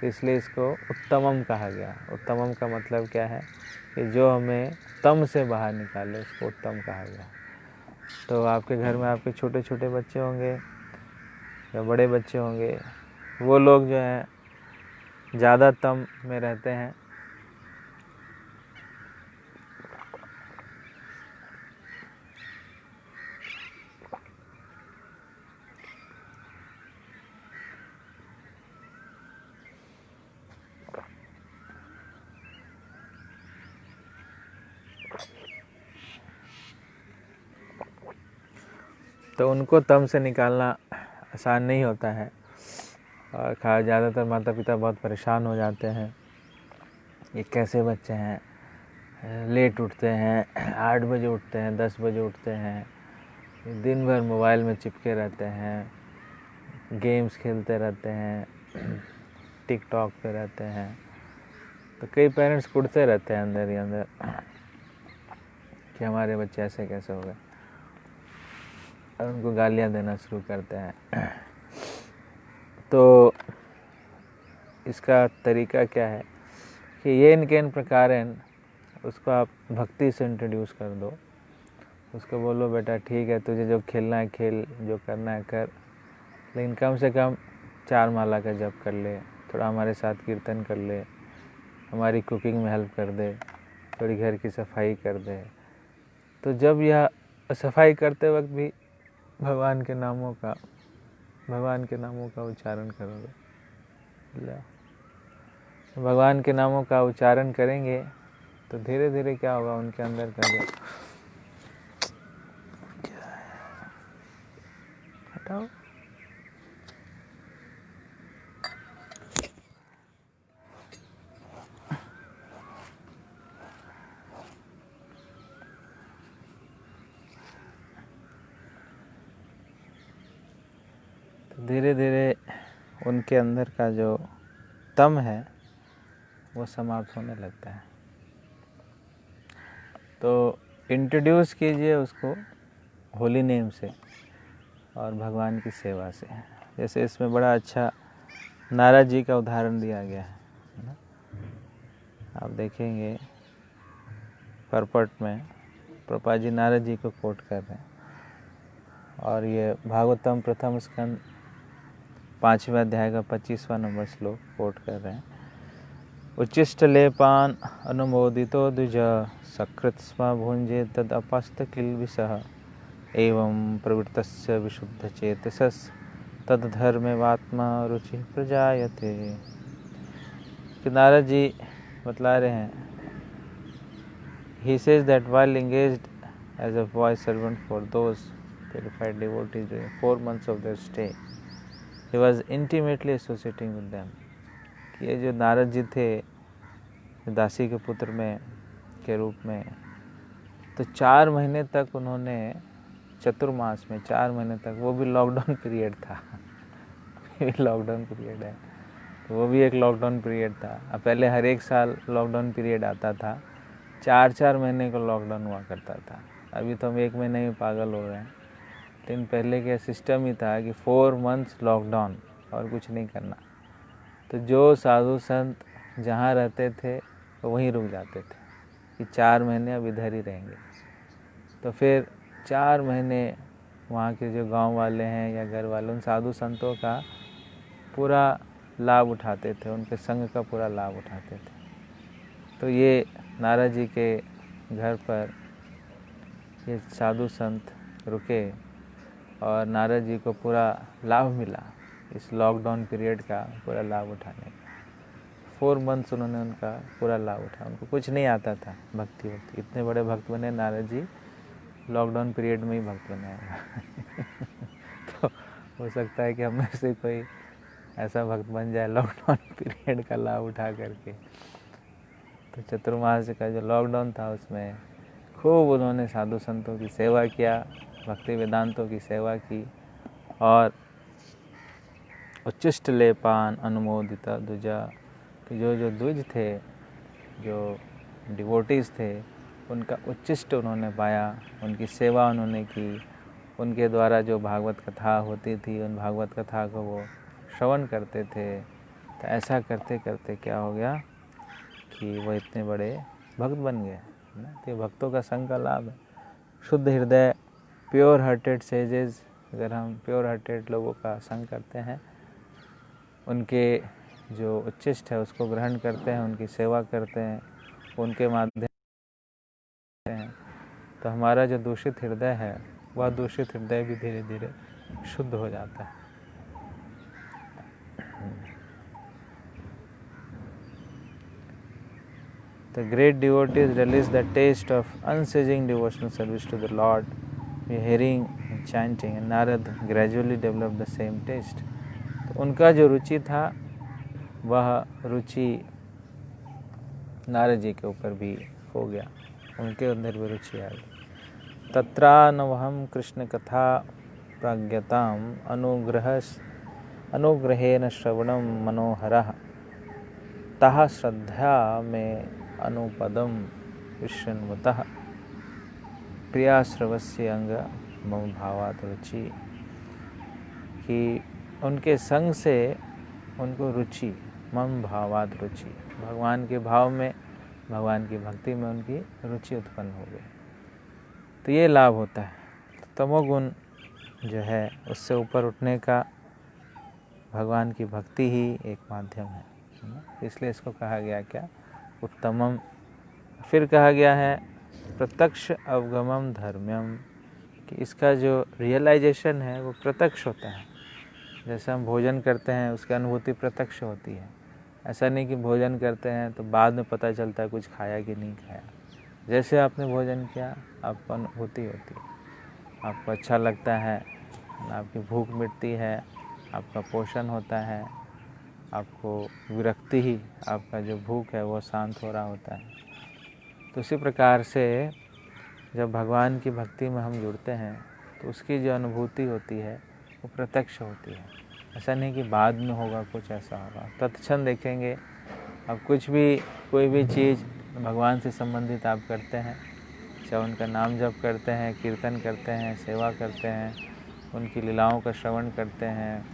तो इसलिए इसको उत्तमम कहा गया। उत्तमम का मतलब क्या है कि जो हमें तम से बाहर निकाले, उसको उत्तम कहा गया। तो आपके घर में आपके छोटे छोटे बच्चे होंगे या बड़े बच्चे होंगे, वो लोग जो हैं ज़्यादा तम में रहते हैं, तो उनको तम से निकालना आसान नहीं होता है और ज़्यादातर माता पिता बहुत परेशान हो जाते हैं। ये कैसे बच्चे हैं, लेट उठते हैं, 8 बजे उठते हैं, 10 बजे उठते हैं, दिन भर मोबाइल में चिपके रहते हैं, गेम्स खेलते रहते हैं, टिकटॉक पे रहते हैं। तो कई पेरेंट्स कुड़ते रहते हैं अंदर ही अंदर कि हमारे बच्चे ऐसे कैसे हो गए, और उनको गालियाँ देना शुरू करते हैं। तो इसका तरीका क्या है कि ये इनके इन प्रकार उसको आप भक्ति से इंट्रोड्यूस कर दो। उसको बोलो बेटा ठीक है, तुझे जो खेलना है खेल, जो करना है कर, लेकिन कम से कम 4 माला का जप कर ले, थोड़ा हमारे साथ कीर्तन कर ले, हमारी कुकिंग में हेल्प कर दे, थोड़ी घर की सफाई कर दे। तो जब यह सफाई करते वक्त भी भगवान के नामों का उच्चारण करोगे, भगवान के नामों का उच्चारण करेंगे तो धीरे धीरे क्या होगा, उनके अंदर का जो हटाओ, तो धीरे धीरे उनके अंदर का जो तम है वो समाप्त होने लगता है। तो इंट्रोड्यूस कीजिए उसको होली नेम से और भगवान की सेवा से। जैसे इसमें बड़ा अच्छा नारद जी का उदाहरण दिया गया है ना। आप देखेंगे परपट में प्रभुपाद जी नारद जी को कोट कर रहे हैं, और ये भागवतम प्रथम स्कंद 5वें अध्याय का 25वां नंबर श्लोक कोट कर रहे हैं। उच्चिष्ट लेपान अनुमोदितो द्विज सकृत स्म भुंजे तद अपस्त किल्बिषः एवं प्रवृत्तस्य विशुद्ध चेतसस् तद धर्मेवात्मा रुचि प्रजायते। कि नारद जी बतला रहे हैं, he says that while engaged as a voice servant for those purified devotees during 4 months of their stay, he was intimately associating with them. कि ये जो नारद जी थे दासी के पुत्र में के रूप में, तो 4 महीने तक उन्होंने चतुर्मास में 4 महीने तक, वो भी लॉकडाउन पीरियड था लॉकडाउन पीरियड है तो वो भी एक लॉकडाउन पीरियड था। अब पहले हर एक साल लॉकडाउन पीरियड आता था, 4-4 महीने का लॉकडाउन हुआ करता था। अभी तो हम 1 महीने में पागल हो रहे हैं, लेकिन पहले का सिस्टम ही था कि 4 मंथ्स लॉकडाउन और कुछ नहीं करना। तो जो साधु संत जहाँ रहते थे तो वहीं रुक जाते थे कि 4 महीने अब इधर ही रहेंगे। तो फिर 4 महीने वहाँ के जो गांव वाले हैं या घर वाले, उन साधु संतों का पूरा लाभ उठाते थे, उनके संग का पूरा लाभ उठाते थे। तो ये नारद जी के घर पर ये साधु संत रुके और नारद जी को पूरा लाभ मिला इस लॉकडाउन पीरियड का पूरा लाभ उठाने का। 4 मंथ्स उन्होंने उनका पूरा लाभ उठाया। उनको कुछ नहीं आता था भक्ति वक्ति, इतने बड़े भक्त बने नारद जी, लॉकडाउन पीरियड में ही भक्त बने तो हो सकता है कि हम में से कोई ऐसा भक्त बन जाए लॉकडाउन पीरियड का लाभ उठा करके। तो चतुर्मास का जो लॉकडाउन था उसमें खूब उन्होंने साधु संतों की सेवा किया, भक्ति वेदांतों की सेवा की, और उच्चिष्ट लेपान अनुमोदिता द्विजा, कि जो द्विज थे, जो डिवोटीज थे, उनका उच्चिष्ट उन्होंने पाया, उनकी सेवा उन्होंने की। उनके द्वारा जो भागवत कथा होती थी, उन भागवत कथा को वो श्रवण करते थे। तो ऐसा करते करते क्या हो गया कि वो इतने बड़े भक्त बन गए ना। तो ये भक्तों का संग का लाभ है। शुद्ध हृदय, प्योर हार्टेड सेजेस, अगर हम प्योर हार्टेड लोगों का संग करते हैं, उनके जो उच्चिष्ट है उसको ग्रहण करते हैं, उनकी सेवा करते हैं, उनके माध्यम से हैं, तो हमारा जो दूषित हृदय है वह दूषित हृदय भी धीरे धीरे शुद्ध हो जाता है। The great devotees release the taste of unceasing devotional service to the Lord hearing and chanting, and Narad gradually developed the same taste. तो उनका जो रुचि था वह रुचि नारद जी के ऊपर भी हो गया, उनके अंदर भी रुचि आ गई। तत्रानवहम कृष्ण कथा प्राज्ञताम अनुग्रहेण श्रवणम मनोहरः तः श्रद्धा में अनुपदम विष्णुवतः प्रियाश्रवस्य अंग मम भावात रुचि, कि उनके संग से उनको रुचि, मम भावात रुचि, भगवान के भाव में, भगवान की भक्ति में उनकी रुचि उत्पन्न हो गई। तो ये लाभ होता है। तमोगुण जो है उससे ऊपर उठने का भगवान की भक्ति ही एक माध्यम है, इसलिए इसको कहा गया क्या, उत्तमम। फिर कहा गया है प्रत्यक्ष अवगमम धर्म्यम, कि इसका जो रियलाइजेशन है वो प्रत्यक्ष होता है। जैसे हम भोजन करते हैं उसकी अनुभूति प्रत्यक्ष होती है, ऐसा नहीं कि भोजन करते हैं तो बाद में पता चलता है कुछ खाया कि नहीं खाया। जैसे आपने भोजन किया आपको अनुभूति होती है, आपको अच्छा लगता है, आपकी भूख मिटती है, आपका पोषण होता है, आपको विरक्ति ही, आपका जो भूख है वो शांत हो रहा होता है। तो उसी प्रकार से जब भगवान की भक्ति में हम जुड़ते हैं तो उसकी जो अनुभूति होती है वो प्रत्यक्ष होती है, ऐसा नहीं कि बाद में होगा कुछ ऐसा होगा। तत्क्षण देखेंगे, अब कुछ भी कोई भी चीज़ भगवान से संबंधित आप करते हैं, चाहे उनका नाम जप करते हैं, कीर्तन करते हैं, सेवा करते हैं, उनकी लीलाओं का श्रवण करते हैं,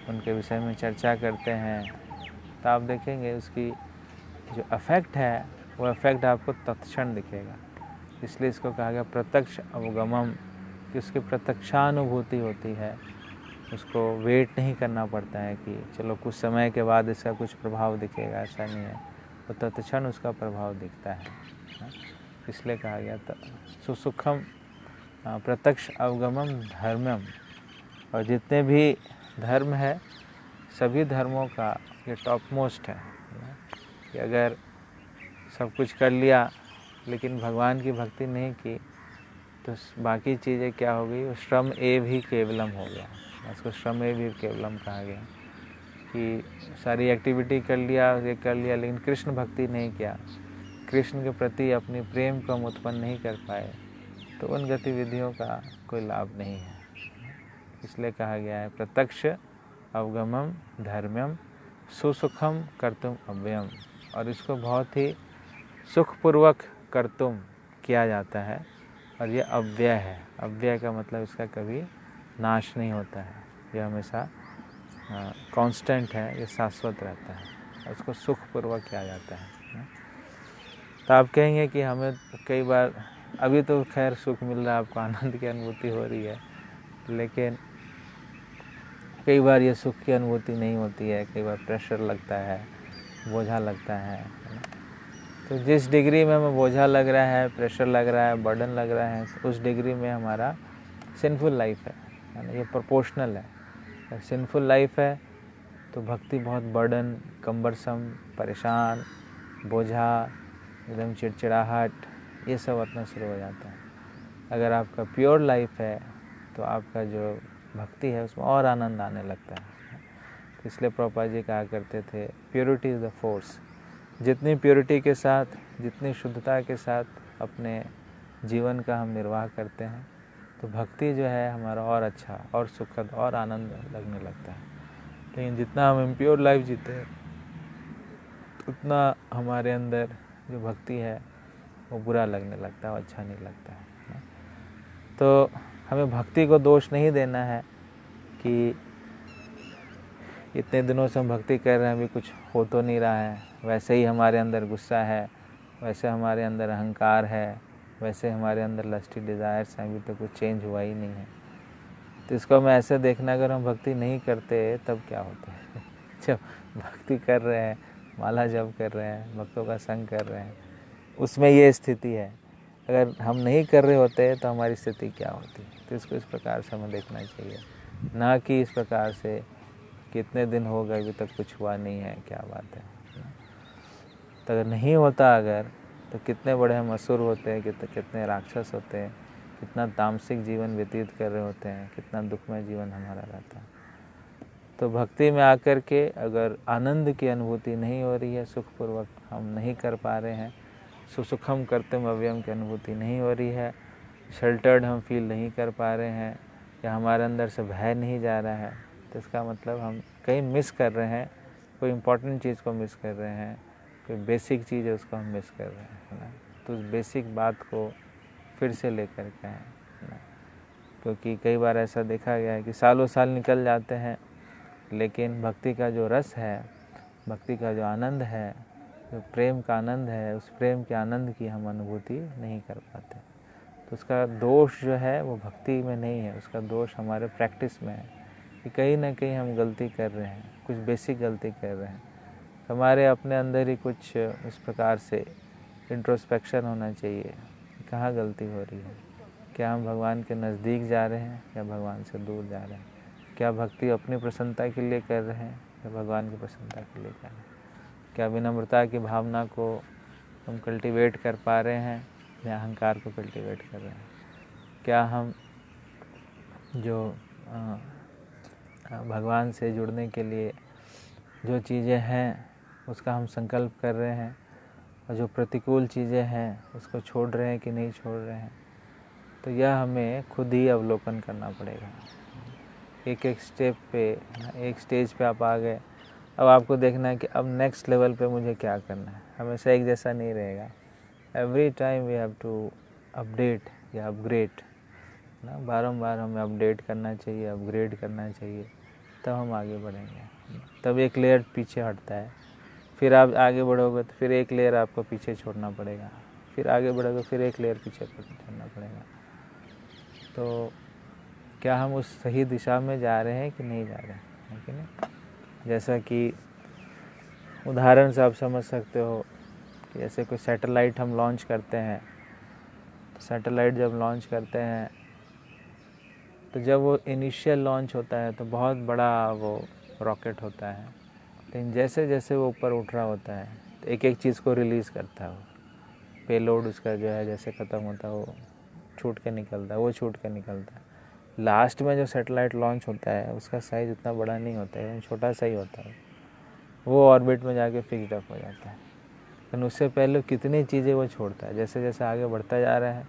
उनके विषय में चर्चा करते हैं, तो आप देखेंगे उसकी जो इफ़ेक्ट है वो इफ़ेक्ट आपको तत्क्षण दिखेगा। इसलिए इसको कहा गया प्रत्यक्ष अवगमम, कि उसकी प्रत्यक्षानुभूति होती है, उसको वेट नहीं करना पड़ता है कि चलो कुछ समय के बाद इसका कुछ प्रभाव दिखेगा, ऐसा नहीं है, वो तत्क्षण उसका प्रभाव दिखता है। इसलिए कहा गया सुसुखम प्रत्यक्ष अवगमम धर्मम। और जितने भी धर्म है सभी धर्मों का ये टॉप मोस्ट है कि अगर सब कुछ कर लिया लेकिन भगवान की भक्ति नहीं की तो बाकी चीज़ें क्या हो गई, वो श्रम एव ही केवलम हो गया। उसको श्रम एव ही केवलम कहा गया कि सारी एक्टिविटी कर लिया, ये कर लिया, लेकिन कृष्ण भक्ति नहीं किया, कृष्ण के प्रति अपनी प्रेम को हम उत्पन्न नहीं कर पाए, तो उन गतिविधियों का कोई लाभ नहीं है। इसलिए कहा गया है प्रत्यक्ष अवगमम धर्म्यम सुसुखम कर्तुम अव्ययम। और इसको बहुत ही सुखपूर्वक कर्तुम किया जाता है, और ये अव्यय है। अव्यय का मतलब इसका कभी नाश नहीं होता है, ये हमेशा कांस्टेंट है, ये शाश्वत रहता है, और उसको सुखपूर्वक किया जाता है। तो आप कहेंगे कि हमें कई बार, अभी तो खैर सुख मिल रहा है, आपको आनंद की अनुभूति हो रही है, लेकिन कई बार ये सुख की अनुभूति नहीं होती है, कई बार प्रेशर लगता है, बोझा लगता है। तो जिस डिग्री में हमें बोझा लग रहा है, प्रेशर लग रहा है, बर्डन लग रहा है, उस डिग्री में हमारा सिंफुल लाइफ है ना, ये प्रोपोर्शनल है। अगर सिंफुल लाइफ है तो भक्ति बहुत बर्डन, कम्बरसम, परेशान, बोझा, एकदम चिड़चिड़ाहट, ये सब अपना शुरू हो जाता है। अगर आपका प्योर लाइफ है तो आपका जो भक्ति है उसमें और आनंद आने लगता है। तो इसलिए प्रभुपाद जी कहा करते थे प्योरिटी इज़ द फोर्स। जितनी प्योरिटी के साथ, जितनी शुद्धता के साथ अपने जीवन का हम निर्वाह करते हैं तो भक्ति जो है हमारा और अच्छा और सुखद और आनंद लगने लगता है। लेकिन जितना हम इम्प्योर लाइफ जीते हैं उतना हमारे अंदर जो भक्ति है वो बुरा लगने लगता है, वो अच्छा नहीं लगता है। तो हमें भक्ति को दोष नहीं देना है कि इतने दिनों से हम भक्ति कर रहे हैं, अभी कुछ हो तो नहीं रहा है, वैसे ही हमारे अंदर गुस्सा है, वैसे हमारे अंदर अहंकार है, वैसे हमारे अंदर लस्टी डिज़ायर्स हैं, अभी तो कुछ चेंज हुआ ही नहीं है। तो इसको हमें ऐसे देखना, अगर हम भक्ति नहीं करते तब क्या होता है। जब भक्ति कर रहे हैं, माला जप कर रहे हैं, भक्तों का संग कर रहे हैं, उसमें ये स्थिति है। अगर हम नहीं कर रहे होते तो हमारी स्थिति क्या होती। तो इसको इस प्रकार से हमें देखना चाहिए, ना कि इस प्रकार से कितने दिन हो गए अभी तक कुछ हुआ नहीं है, क्या बात है। तो अगर नहीं होता, अगर तो कितने बड़े हम असुर होते हैं, कितने राक्षस होते हैं, कितना तामसिक जीवन व्यतीत कर रहे होते हैं, कितना दुखमय जीवन हमारा रहता है। तो भक्ति में आकर के अगर आनंद की अनुभूति नहीं हो रही है, सुखपूर्वक हम नहीं कर पा रहे हैं, सुसुखम कर्तव्य अव्ययम की अनुभूति नहीं हो रही है, शेल्टर्ड हम फील नहीं कर पा रहे हैं, या हमारे अंदर से भय नहीं जा रहा है, तो इसका मतलब हम कहीं मिस कर रहे हैं, कोई इम्पोर्टेंट चीज़ को मिस कर रहे हैं, कोई बेसिक चीज़ है उसको हम मिस कर रहे हैं, है ना। तो उस बेसिक बात को फिर से लेकर के आए, है ना। क्योंकि कई बार ऐसा देखा गया है कि सालों साल निकल जाते हैं, लेकिन भक्ति का जो रस है, भक्ति का जो आनंद है, जो प्रेम का आनंद है, उस प्रेम के आनंद की हम अनुभूति नहीं कर पाते। तो उसका दोष जो है वो भक्ति में नहीं है, उसका दोष हमारे प्रैक्टिस में है कि कहीं ना कहीं हम गलती कर रहे हैं, कुछ बेसिक गलती कर रहे हैं। हमारे अपने अंदर ही कुछ इस प्रकार से इंट्रोस्पेक्शन होना चाहिए, कहाँ गलती हो रही है, क्या हम भगवान के नज़दीक जा रहे हैं या भगवान से दूर जा रहे हैं, क्या भक्ति अपनी प्रसन्नता के लिए कर रहे हैं या भगवान की प्रसन्नता के लिए कर रहे हैं, क्या विनम्रता की भावना को हम कल्टीवेट कर पा रहे हैं या अहंकार को कल्टीवेट कर रहे हैं, क्या हम जो भगवान से जुड़ने के लिए जो चीज़ें हैं उसका हम संकल्प कर रहे हैं, और जो प्रतिकूल चीज़ें हैं उसको छोड़ रहे हैं कि नहीं छोड़ रहे हैं। तो यह हमें खुद ही अवलोकन करना पड़ेगा। एक एक स्टेप पे, एक स्टेज पे आप आ गए, अब आपको देखना है कि अब नेक्स्ट लेवल पे मुझे क्या करना है। हमेशा एक जैसा नहीं रहेगा, every time we have to update या अपग्रेड ना, बारंबार हमें अपडेट करना चाहिए, अपग्रेड करना चाहिए, तब हम आगे बढ़ेंगे। तब एक लेयर पीछे हटता है, फिर आप आगे बढ़ोगे तो फिर एक लेयर आपको पीछे छोड़ना पड़ेगा, फिर आगे बढ़ोगे फिर एक लेयर पीछे छोड़ना पड़ेगा। तो क्या हम उस सही दिशा में जा रहे हैं कि नहीं जा रहे हैं, है कि नहीं। जैसा कि उदाहरण से आप समझ सकते हो कि जैसे कोई सैटेलाइट हम लॉन्च करते हैं, तो सैटेलाइट जब लॉन्च करते हैं तो जब वो इनिशियल लॉन्च होता है तो बहुत बड़ा वो रॉकेट होता है, लेकिन जैसे जैसे वो ऊपर उठ रहा होता है तो एक एक चीज़ को रिलीज़ करता है, वो पेलोड उसका जो है जैसे ख़त्म होता है वो छूट के निकलता है, वो छूट के निकलता है। लास्ट में जो सैटेलाइट लॉन्च होता है उसका साइज़ इतना बड़ा नहीं होता है, छोटा सा ही होता है, वो ऑर्बिट में जाके फिक्स्ड अप हो जाता है। लेकिन उससे पहले कितनी चीज़ें वो छोड़ता है, जैसे जैसे आगे बढ़ता जा रहा है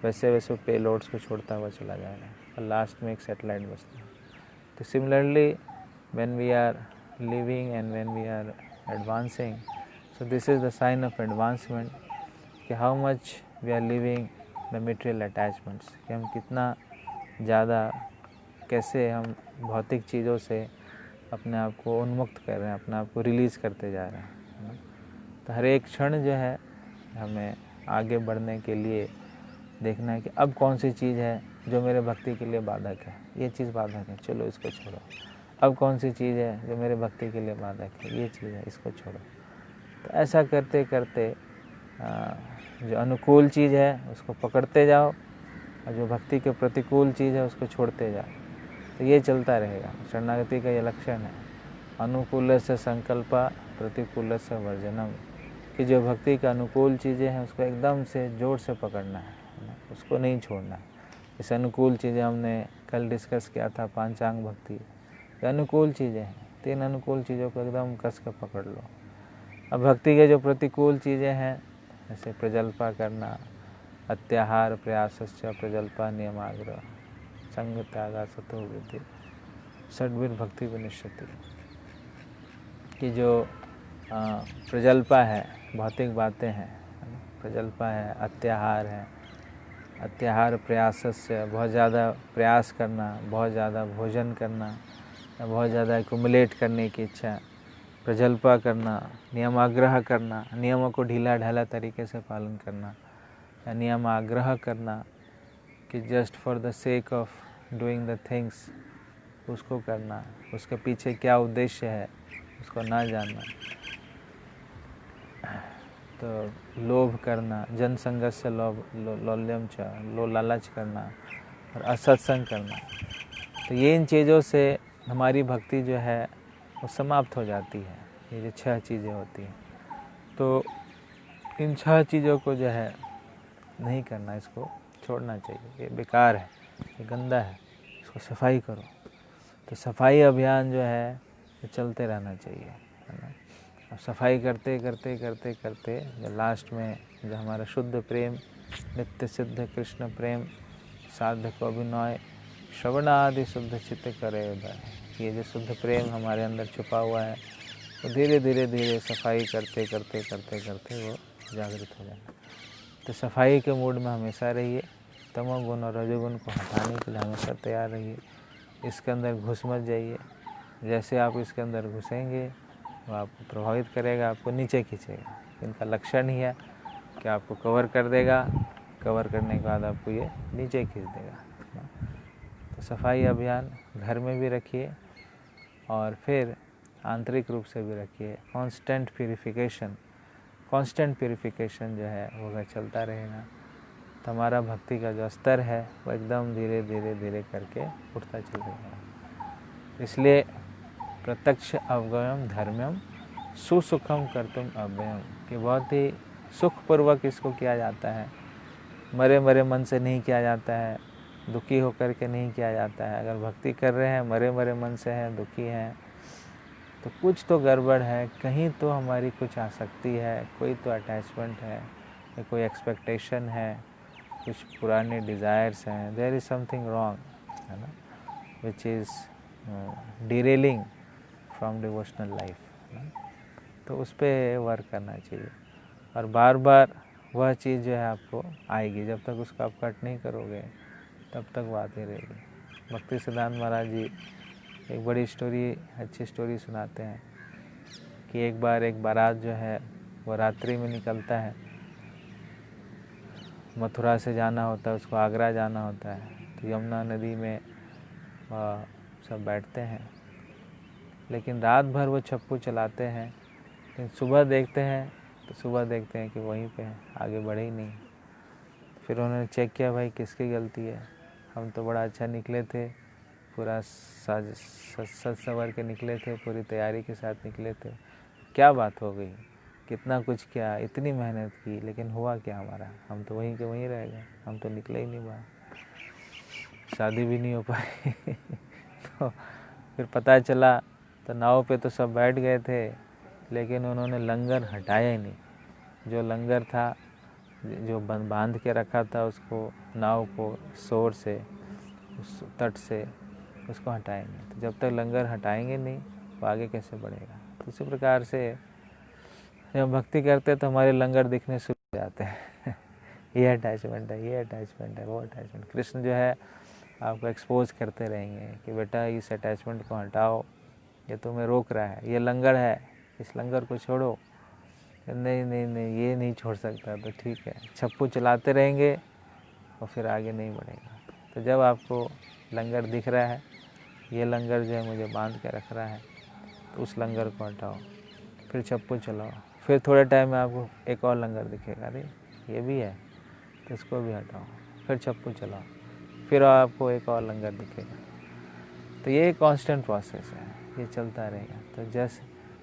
वैसे वैसे पेलोड्स को छोड़ता हुआ चला जा रहा है, और लास्ट में एक सैटेलाइट बचता है। तो similarly when we are living and when we are advancing, so this is the sign of advancement कि how much we are living the material attachments, कि हम कितना ज़्यादा, कैसे हम भौतिक चीज़ों से अपने आप को उन्मुक्त कर रहे हैं, अपने आप को रिलीज़ करते जा रहे हैं। तो हर एक क्षण जो है हमें आगे बढ़ने के लिए देखना है कि अब कौन सी चीज़ है जो मेरे भक्ति के लिए बाधक है, ये चीज़ बाधक है, चलो इसको छोड़ो। अब कौन सी चीज़ है जो मेरे भक्ति के लिए बाधक है, ये चीज़ है, इसको छोड़ो। तो ऐसा करते करते जो अनुकूल चीज़ है उसको पकड़ते जाओ, और जो भक्ति के प्रतिकूल चीज़ है उसको छोड़ते जाओ। तो ये चलता रहेगा, शरणागति का ये लक्षण है। अनुकूल से संकल्पा, प्रतिकूल से वर्जनम, कि जो भक्ति का अनुकूल चीज़ें हैं उसको एकदम से जोर से पकड़ना है, उसको नहीं छोड़ना है। इस अनुकूल चीज़ें हमने कल डिस्कस किया था, पांचांग भक्ति, ये अनुकूल चीज़ें हैं, 3 अनुकूल चीज़ों को एकदम कस कर पकड़ लो। अब भक्ति के जो प्रतिकूल चीज़ें हैं, जैसे प्रजल्पा करना, अत्याहार प्रयासस्य प्रजल्पा नियमाग्रह, संग त्यागा सतो वृद्धि, षड्वीर भक्ति विनिश्चिति, कि जो प्रजल्पा है, भौतिक बातें हैं, प्रजल्पा है, अत्याहार है, अत्याहार प्रयासस्य, बहुत ज़्यादा प्रयास करना, बहुत ज़्यादा भोजन करना, बहुत ज़्यादा एक्युमुलेट करने की इच्छा, प्रजल्पा करना, नियमाग्रह करना, नियमों को ढीला ढाला तरीके से पालन करना, या नियमाग्रह करना कि just for the sake of doing the things उसको करना, उसके पीछे क्या उद्देश्य है उसको ना जानना। तो लोभ करना, जनसंगत से लौल्यम च, लो लालच करना, और असत्संग करना। तो ये इन चीज़ों से हमारी भक्ति जो है वो समाप्त हो जाती है। ये जो 6 चीज़ें होती हैं, तो इन 6 चीज़ों को जो है नहीं करना, इसको छोड़ना चाहिए, ये बेकार है, ये गंदा है, इसको सफाई करो। तो सफाई अभियान जो है ये चलते रहना चाहिए, है ना। अब सफाई करते करते करते करते जो लास्ट में जो हमारा शुद्ध प्रेम, नित्य सिद्ध कृष्ण प्रेम, साध्य को अभिनय, श्रवण आदि शुद्ध चित्त करे उदय, ये जो शुद्ध प्रेम हमारे अंदर छुपा हुआ है वो धीरे धीरे धीरे सफाई करते करते करते करते वो जागृत हो जाएगा। तो सफाई के मूड में हमेशा रहिए, तमोगुण और रजोगुण को हटाने के लिए हमेशा तैयार रहिए। इसके अंदर घुस मत जाइए, जैसे आप इसके अंदर घुसेंगे वो आपको प्रभावित करेगा, आपको नीचे खींचेगा। इनका लक्षण ही है कि आपको कवर कर देगा, कवर करने के बाद आपको ये नीचे खींच देगा। तो सफाई अभियान घर में भी रखिए और फिर आंतरिक रूप से भी रखिए। कांस्टेंट प्यूरिफिकेशन जो है वो अगर चलता रहेगा तो हमारा भक्ति का जो स्तर है वो एकदम धीरे धीरे धीरे करके उठता चलेगा। इसलिए प्रत्यक्ष अवगमन धर्म्यम सुसुखम कर्तुम अव्ययम, कि बहुत ही सुखपूर्वक इसको किया जाता है, मरे मरे मन से नहीं किया जाता है, दुखी होकर के नहीं किया जाता है। अगर भक्ति कर रहे हैं मरे मरे मन से हैं, दुखी हैं, तो कुछ तो गड़बड़ है, कहीं तो हमारी कुछ आसक्ति है, कोई तो अटैचमेंट है, या कोई एक्सपेक्टेशन है, कुछ पुराने डिज़ायर्स हैं, देयर इज़ समथिंग रॉन्ग, है ना, which is derailing from devotional life. तो उस पर वर्क करना चाहिए और बार बार वह चीज़ जो है आपको आएगी। जब तक उसको आप कट नहीं करोगे तब तक वो आती रहेगी। भक्ति सिद्धांत महाराज जी एक बड़ी स्टोरी, अच्छी स्टोरी सुनाते हैं कि एक बार एक बारात जो है वो रात्रि में निकलता है, मथुरा से जाना होता है, उसको आगरा जाना होता है। तो यमुना नदी में सब बैठते हैं, लेकिन रात भर वो छप्पू चलाते हैं, लेकिन सुबह देखते हैं कि वहीं पे है, आगे बढ़े ही नहीं। फिर उन्होंने चेक किया, भाई किसकी गलती है, हम तो बड़ा अच्छा निकले थे, पूरा सज सवर के निकले थे, पूरी तैयारी के साथ निकले थे, क्या बात हो गई, कितना कुछ किया, इतनी मेहनत की, लेकिन हुआ क्या हमारा, हम तो वहीं के वहीं रह गए, हम तो निकले ही नहीं बाहर, शादी भी नहीं हो पाई। तो फिर पता चला तो नाव पे तो सब बैठ गए थे, लेकिन उन्होंने लंगर हटाया ही नहीं। जो लंगर था, जो बांध के रखा था उसको, नाव को शोर से, उस तट से, उसको हटाएंगे। तो जब तक लंगर हटाएंगे नहीं तो आगे कैसे बढ़ेगा। तो इसी प्रकार से जब भक्ति करते तो हमारे लंगर दिखने शुरू हो जाते हैं। ये अटैचमेंट है, ये अटैचमेंट है, वो अटैचमेंट। कृष्ण जो है आपको एक्सपोज करते रहेंगे कि बेटा इस अटैचमेंट को हटाओ, ये तुम्हें रोक रहा है, ये लंगर है, इस लंगर को छोड़ो। नहीं नहीं नहीं, ये नहीं छोड़ सकता, तो ठीक है, छप्पू चलाते रहेंगे और फिर आगे नहीं बढ़ेगा। तो जब आपको लंगर दिख रहा है, ये लंगर जो है मुझे बांध के रख रहा है, तो उस लंगर को हटाओ, फिर छप्पू चलाओ, फिर थोड़े टाइम में आपको एक और लंगर दिखेगा, अरे ये भी है, तो इसको भी हटाओ, फिर छप्पू चलाओ, फिर आपको एक और लंगर दिखेगा। तो ये कांस्टेंट प्रोसेस है, ये चलता रहेगा। तो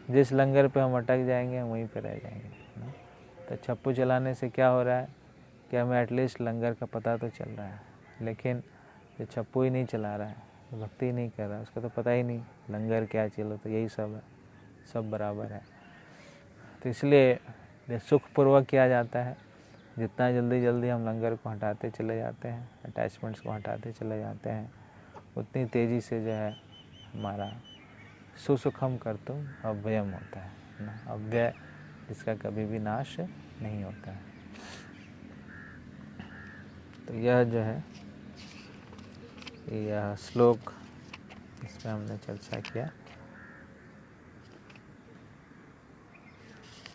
जिस लंगर पे हम अटक जाएंगे हम वहीं पे रह जाएंगे ना। तो छप्पू चलाने से क्या हो रहा है कि हमें एटलीस्ट लंगर का पता तो चल रहा है, लेकिन जो छप्पू ही नहीं चला रहा है, भक्ति नहीं कर रहा है, उसको तो पता ही नहीं लंगर क्या चलो, तो यही सब है, सब बराबर है। तो इसलिए सुखपूर्वक किया जाता है। जितना जल्दी हम लंगर को हटाते चले जाते हैं, अटैचमेंट्स को हटाते चले जाते हैं, उतनी तेज़ी से जो है हमारा सुसुखम कर्तुम अव्ययम होता है ना। अव्यय जिसका कभी भी नाश नहीं होता है। तो यह जो है यह श्लोक, इसमें हमने चर्चा किया।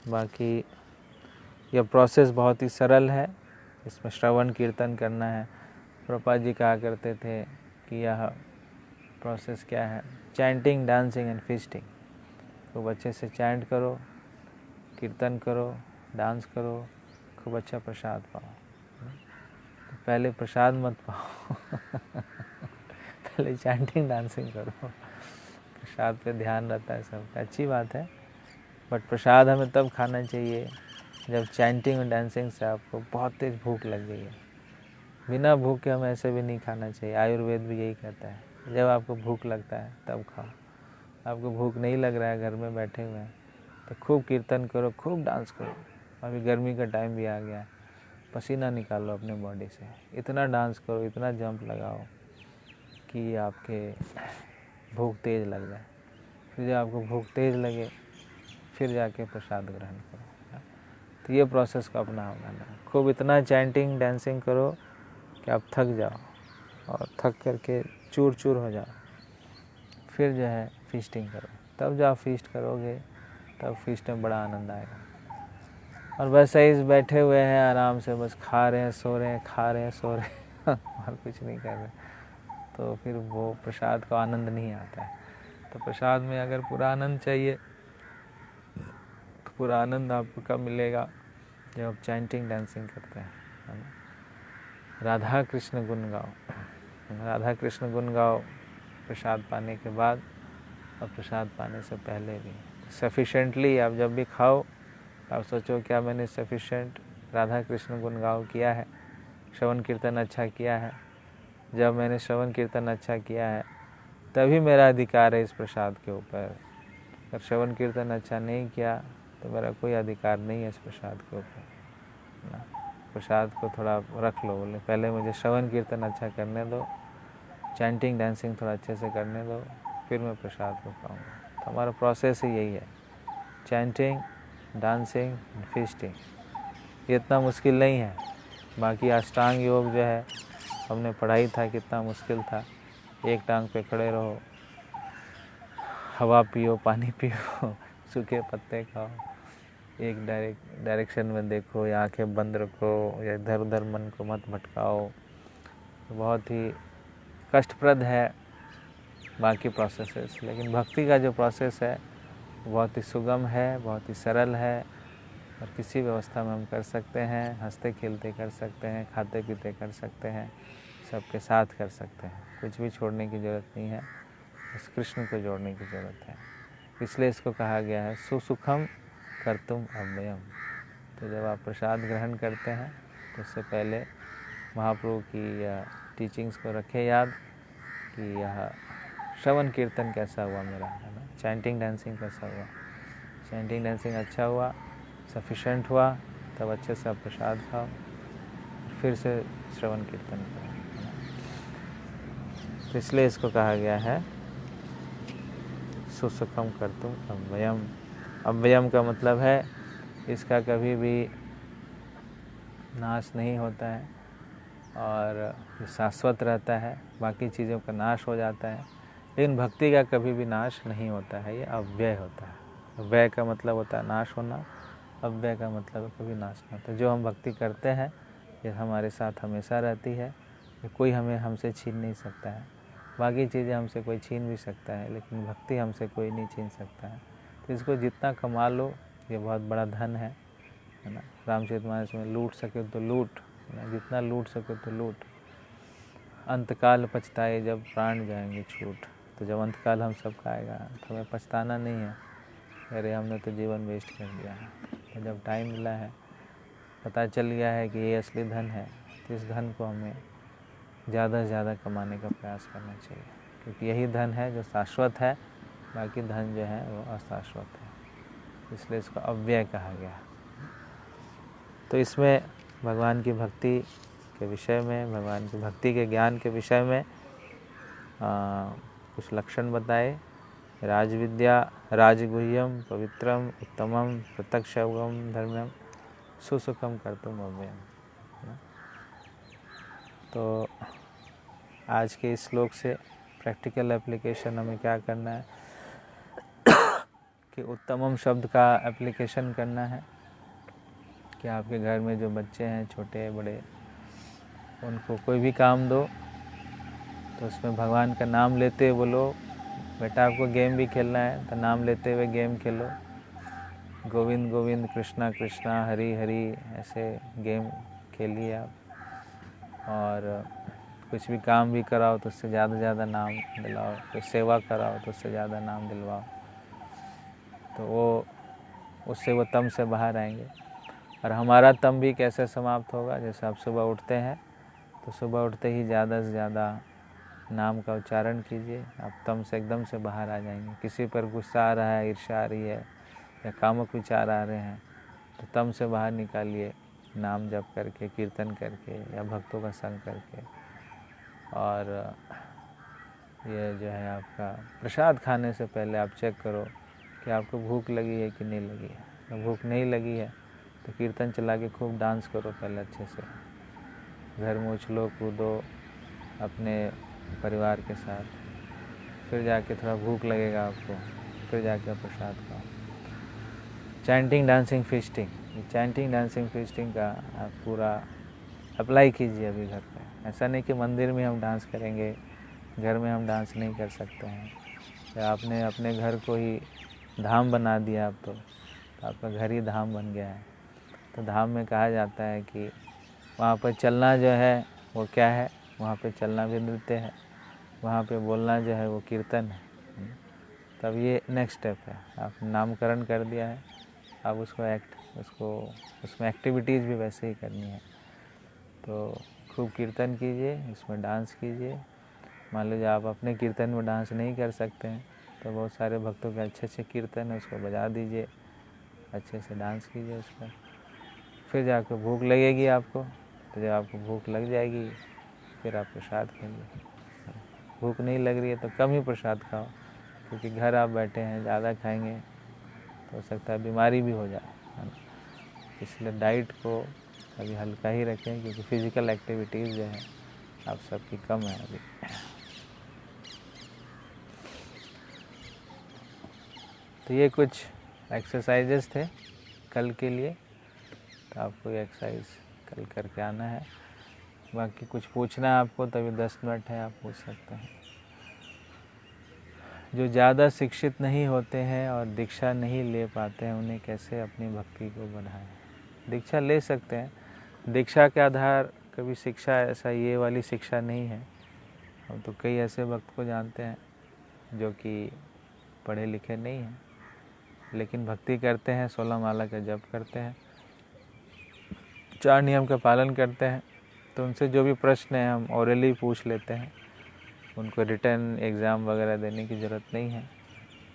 बाकी यह प्रोसेस बहुत ही सरल है, इसमें श्रवण कीर्तन करना है। प्रभुपाद जी कहा करते थे कि यह प्रोसेस क्या है, चैंटिंग, डांसिंग एंड फीस्टिंग। खूब अच्छे से चैंट करो, कीर्तन करो, डांस करो, खूब अच्छा प्रसाद पाओ। तो पहले प्रसाद मत पाओ, पहले चैंटिंग डांसिंग करो। प्रसाद पे ध्यान रहता है सबका, अच्छी बात है, बट प्रसाद हमें तब खाना चाहिए जब चैंटिंग और डांसिंग से आपको बहुत तेज भूख लग गई है। बिना भूख के हम ऐसे भी नहीं खाना चाहिए। आयुर्वेद भी यही कहता है, जब आपको भूख लगता है तब खाओ। आपको भूख नहीं लग रहा है, घर में बैठे हुए हैं, तो खूब कीर्तन करो, खूब डांस करो। अभी गर्मी का टाइम भी आ गया है, पसीना निकालो अपने बॉडी से, इतना डांस करो, इतना जंप लगाओ कि आपके भूख तेज़ लग जाए। फिर जब आपको भूख तेज़ लगे फिर जाके प्रसाद ग्रहण करो। तो ये प्रोसेस को अपना होगा ना, खूब इतना चैंटिंग डांसिंग करो कि आप थक जाओ और थक करके चूर चूर हो जाओ। फिर जो है फीस्टिंग करो, तब जो आप फीस्ट करोगे तब फीस्ट में बड़ा आनंद आएगा। और बस ऐसे बैठे हुए हैं आराम से, बस खा रहे हैं सो रहे हैं, खा रहे हैं सो रहे हैं और कुछ नहीं कर रहे, तो फिर वो प्रसाद का आनंद नहीं आता है। तो प्रसाद में अगर पूरा आनंद चाहिए तो पूरा आनंद आपको कब मिलेगा? जब आप चैंटिंग डांसिंग करते हैं, है ना। राधा कृष्ण गुण गाओ, राधा कृष्ण गुण गाओ प्रसाद पाने के बाद और प्रसाद पाने से पहले भी। सफिशेंटली आप जब भी खाओ आप सोचो क्या मैंने सफिशेंट राधा कृष्ण गुण गाओ किया है, श्रवण कीर्तन अच्छा किया है। जब मैंने श्रवण कीर्तन अच्छा किया है तभी मेरा अधिकार है इस प्रसाद के ऊपर। अगर श्रवण कीर्तन अच्छा नहीं किया तो मेरा कोई अधिकार नहीं है इस प्रसाद के ऊपर ना। प्रसाद को थोड़ा रख लो, बोले पहले मुझे श्रवण कीर्तन अच्छा करने दो, चैंटिंग डांसिंग थोड़ा अच्छे से करने दो, फिर मैं प्रसाद को खाऊंगा। तो हमारा प्रोसेस ही यही है, चैंटिंग, डांसिंग, फीस्टिंग। ये इतना मुश्किल नहीं है। बाकी अष्टांग योग जो है हमने पढ़ाई था कितना मुश्किल था। एक टांग पे खड़े रहो, हवा पियो, पानी पियो, सूखे पत्ते खाओ, एक डायरेक्शन में देखो या आंखें बंद रखो या इधर उधर मन को मत भटकाओ। तो बहुत ही कष्टप्रद है बाकी प्रोसेसेस, लेकिन भक्ति का जो प्रोसेस है बहुत ही सुगम है, बहुत ही सरल है और किसी व्यवस्था में हम कर सकते हैं। हंसते खेलते कर सकते हैं, खाते पीते कर सकते हैं, सबके साथ कर सकते हैं। कुछ भी छोड़ने की ज़रूरत नहीं है, बस कृष्ण को जोड़ने की ज़रूरत है। इसलिए इसको कहा गया है सुसुखम कर्तुम अव्ययम। तो जब आप प्रसाद ग्रहण करते हैं तो उससे पहले महाप्रभु की टीचिंग्स को रखें याद कि यह श्रवण कीर्तन कैसा हुआ मेरा, है ना, चैंटिंग डांसिंग कैसा हुआ। चैंटिंग डांसिंग अच्छा हुआ, सफिशेंट हुआ, तब अच्छे से आप प्रसाद खाओ, फिर से श्रवण कीर्तन करो। तो इसलिए इसको कहा गया है सुसुखम कर्तुम अव्ययम। अव्ययम का मतलब है इसका कभी भी नाश नहीं होता है और ये शाश्वत रहता है। बाकी चीज़ों का नाश हो जाता है, लेकिन भक्ति का कभी भी नाश नहीं होता है, ये अव्यय होता है। व्यय का मतलब होता है नाश होना, अव्यय का मतलब कभी नाश नहीं होता। जो हम भक्ति करते हैं ये हमारे साथ हमेशा रहती है, ये कोई हमें हमसे छीन नहीं सकता है। बाकी चीज़ें हमसे कोई छीन भी सकता है, लेकिन भक्ति हमसे कोई नहीं छीन सकता है। तो इसको जितना कमा लो ये बहुत बड़ा धन है ना। रामचरितमानस में लूट सके तो लूट, जितना लूट सके तो लूट। अंतकाल पछताए जब प्राण जाएंगे छूट। तो जब अंतकाल हम सबका आएगा तो हमें पछताना नहीं है, अरे हमने तो जीवन वेस्ट कर दिया है। तो जब टाइम मिला है, पता चल गया है कि ये असली धन है, तो इस धन को हमें ज़्यादा से ज़्यादा कमाने का प्रयास करना चाहिए, क्योंकि यही धन है जो शाश्वत है, बाकी धन जो है वो अशाश्वत है। इसलिए इसको अव्यय कहा गया। तो इसमें भगवान की भक्ति के विषय में, भगवान की भक्ति के ज्ञान के विषय में कुछ लक्षण बताए। राजविद्या राजगुह्यम पवित्रम उत्तमम प्रत्यक्षम धर्म्यम सुसुखम कर्तुम अव्ययम। तो आज के इस श्लोक से प्रैक्टिकल एप्लीकेशन हमें क्या करना है कि उत्तमम शब्द का एप्लीकेशन करना है कि आपके घर में जो बच्चे हैं छोटे बड़े, उनको कोई भी काम दो तो उसमें भगवान का नाम लेते हुए बोलो। बेटा आपको गेम भी खेलना है तो नाम लेते हुए गेम खेलो, गोविंद गोविंद कृष्णा कृष्णा हरि हरि ऐसे गेम खेलिए आप। और कुछ भी काम भी कराओ तो उससे ज़्यादा से ज़्यादा नाम दिलाओ, कोई सेवा कराओ तो उससे ज़्यादा नाम दिलवाओ, तो वो उससे वो तम से बाहर आएंगे। और हमारा तम भी कैसे समाप्त होगा? जैसे आप सुबह उठते हैं तो सुबह उठते ही ज़्यादा से ज़्यादा नाम का उच्चारण कीजिए, आप तम से एकदम से बाहर आ जाएंगे। किसी पर गुस्सा आ रहा है, ईर्ष्या आ रही है या कामुक विचार आ रहे हैं तो तम से बाहर निकालिए, नाम जप करके, कीर्तन करके या भक्तों का संग करके। और ये जो है आपका प्रसाद खाने से पहले आप चेक करो कि आपको भूख लगी है कि नहीं लगी है। अगर भूख नहीं लगी है तो कीर्तन चला के खूब डांस करो पहले अच्छे से, घर में उछलो कूदो अपने परिवार के साथ, फिर जाके थोड़ा भूख लगेगा आपको, फिर जाके प्रसाद खाओ। चैंटिंग, डांसिंग, फीस्टिंग, ये चैंटिंग, डांसिंग, फीस्टिंग का आप पूरा अप्लाई कीजिए अभी घर पे। ऐसा नहीं कि मंदिर में हम डांस करेंगे, घर में हम डांस नहीं कर सकते हैं, या आपने अपने घर को ही धाम बना दिया अब तो आपका घर ही धाम बन गया है। तो धाम में कहा जाता है कि वहाँ पर चलना जो है वो क्या है, वहाँ पे चलना भी नृत्य है, वहाँ पे बोलना जो है वो कीर्तन है। तब ये नेक्स्ट स्टेप है, आप नामकरण कर दिया है, अब उसको उसमें एक्टिविटीज़ भी वैसे ही करनी है। तो खूब कीर्तन कीजिए, इसमें डांस कीजिए। मान लीजिए आप अपने कीर्तन में डांस नहीं कर सकते हैं तो बहुत सारे भक्तों के अच्छे अच्छे कीर्तन है, उसको बजा दीजिए, अच्छे से डांस कीजिए उस पर। फिर जाकर भूख लगेगी आपको, तो जब आपको भूख लग जाएगी फिर आप प्रसाद खाइए। भूख नहीं लग रही है तो कम ही प्रसाद खाओ, क्योंकि घर आप बैठे हैं, ज़्यादा खाएंगे तो हो सकता है बीमारी भी हो जाए, है ना। इसलिए डाइट को अभी हल्का ही रखें, क्योंकि फिज़िकल एक्टिविटीज़ जो है आप सबकी कम है अभी। तो ये कुछ एक्सरसाइजेस थे कल के लिए, तो आपको ये एक्सरसाइज कल करके आना है। बाकी कुछ पूछना है आपको तो अभी 10 मिनट है, आप पूछ सकते हैं। जो ज़्यादा शिक्षित नहीं होते हैं और दीक्षा नहीं ले पाते हैं, उन्हें कैसे अपनी भक्ति को बढ़ाएं? दीक्षा ले सकते हैं, दीक्षा के आधार कभी शिक्षा ऐसा ये वाली शिक्षा नहीं है। हम तो कई ऐसे भक्त को जानते हैं जो कि पढ़े लिखे नहीं हैं, लेकिन भक्ति करते हैं, 16 माला का जप करते हैं, 4 नियम का पालन करते हैं। तो उनसे जो भी प्रश्न है हम ओरली पूछ लेते हैं, उनको रिटर्न एग्ज़ाम वगैरह देने की ज़रूरत नहीं है।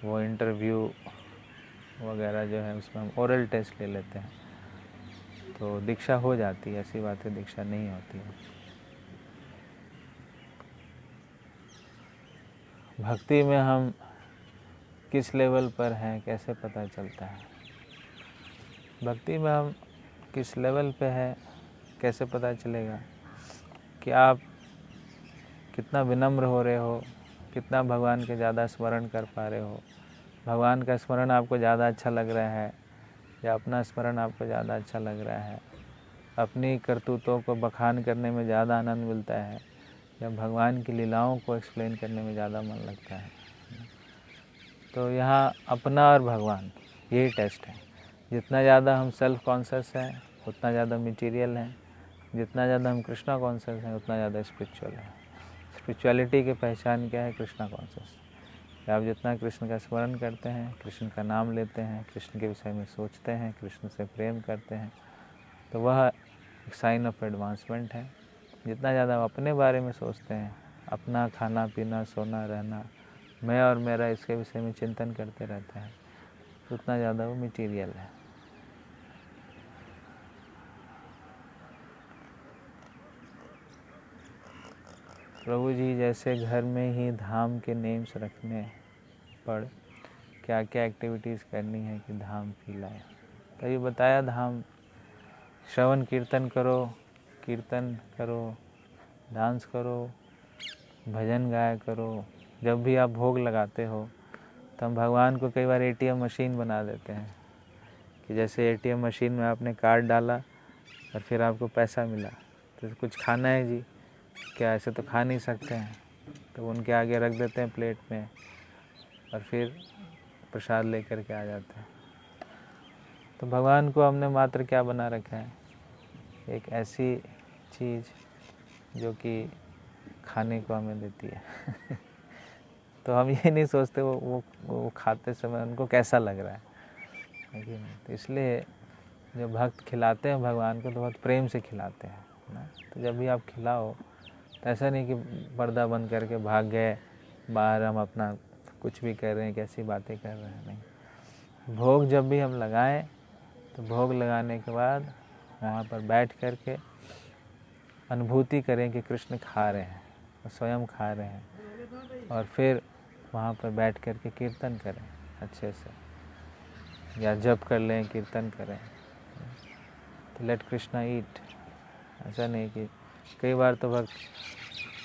वो इंटरव्यू वगैरह जो है उसमें हम ओरल टेस्ट ले लेते हैं, तो दीक्षा हो जाती है। ऐसी बात है दीक्षा नहीं होती है। भक्ति में हम किस लेवल पर हैं कैसे पता चलता है? भक्ति में हम किस लेवल पे है कैसे पता चलेगा? कि आप कितना विनम्र हो रहे हो, कितना भगवान के ज़्यादा स्मरण कर पा रहे हो, भगवान का स्मरण आपको ज़्यादा अच्छा लग रहा है या अपना स्मरण आपको ज़्यादा अच्छा लग रहा है, अपनी करतूतों को बखान करने में ज़्यादा आनंद मिलता है या भगवान की लीलाओं को एक्सप्लेन करने में ज़्यादा मन लगता है। तो यहाँ अपना और भगवान यही टेस्ट है। जितना ज़्यादा हम सेल्फ कॉन्शियस हैं उतना ज़्यादा मटेरियल हैं, जितना ज़्यादा हम कृष्णा कॉन्शियस हैं उतना ज़्यादा स्पिरिचुअल है। स्पिरिचुअलिटी की पहचान क्या है? कृष्णा कॉन्शियस। आप जितना कृष्ण का स्मरण करते हैं, कृष्ण का नाम लेते हैं, कृष्ण के विषय में सोचते हैं, कृष्ण से प्रेम करते हैं, तो वह एक साइन ऑफ एडवांसमेंट है। जितना ज़्यादा आप अपने बारे में सोचते हैं, अपना खाना पीना सोना रहना, मैं और मेरा, इसके विषय में चिंतन करते रहते हैं, तो उतना ज़्यादा वो मटीरियल है। प्रभु जी, जैसे घर में ही धाम के नेम्स रखने पड़ क्या क्या एक्टिविटीज़ करनी है कि धाम फैलाए? तो ये बताया, धाम श्रवण कीर्तन करो, डांस करो, भजन गाया करो। जब भी आप भोग लगाते हो तो हम भगवान को कई बार एटीएम मशीन बना देते हैं कि जैसे एटीएम मशीन में आपने कार्ड डाला और फिर आपको पैसा मिला, तो कुछ खाना है जी, क्या ऐसे तो खा नहीं सकते हैं, तो उनके आगे रख देते हैं प्लेट में और फिर प्रसाद लेकर के आ जाते हैं। तो भगवान को हमने मात्र क्या बना रखा है? एक ऐसी चीज़ जो कि खाने को हमें देती है। तो हम ये नहीं सोचते वो खाते समय उनको कैसा लग रहा है कि नहीं। तो इसलिए जो भक्त खिलाते हैं भगवान को तो बहुत प्रेम से खिलाते हैं, ना। तो जब भी आप खिलाओ तो ऐसा नहीं कि पर्दा बंद करके भाग गए बाहर, हम अपना कुछ भी कर रहे हैं, कैसी बातें कर रहे हैं, नहीं। भोग जब भी हम लगाएं तो भोग लगाने के बाद वहाँ पर बैठ कर के अनुभूति करें कि कृष्ण खा रहे हैं और स्वयं खा रहे हैं, और फिर वहाँ पर बैठ कर के कीर्तन करें अच्छे से, या जप कर लें, कीर्तन करें। तो लेट कृष्णा ईट। ऐसा नहीं कि कई बार तो भक्त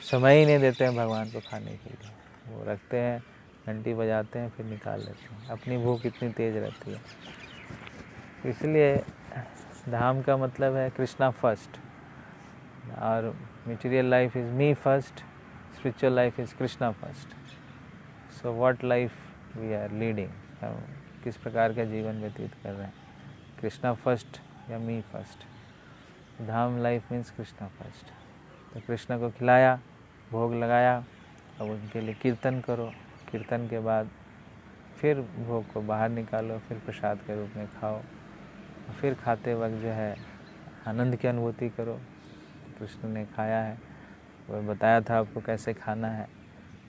समय ही नहीं देते हैं भगवान को खाने के लिए, वो रखते हैं, घंटी बजाते हैं, फिर निकाल लेते हैं। अपनी भूख इतनी तेज रहती है। इसलिए धाम का मतलब है कृष्णा फर्स्ट, और material life is me first, spiritual life is Krishna first. So what life we are leading, हम किस प्रकार का जीवन व्यतीत कर रहे हैं, कृष्णा फर्स्ट या मी फर्स्ट। धाम लाइफ मीन्स कृष्णा फर्स्ट। तो कृष्ण को खिलाया, भोग लगाया, अब उनके लिए कीर्तन करो, कीर्तन के बाद फिर भोग को बाहर निकालो, फिर प्रसाद के रूप में खाओ, फिर खाते वक्त जो है आनंद की अनुभूति करो। कृष्ण ने खाया है, वो बताया था आपको कैसे खाना है।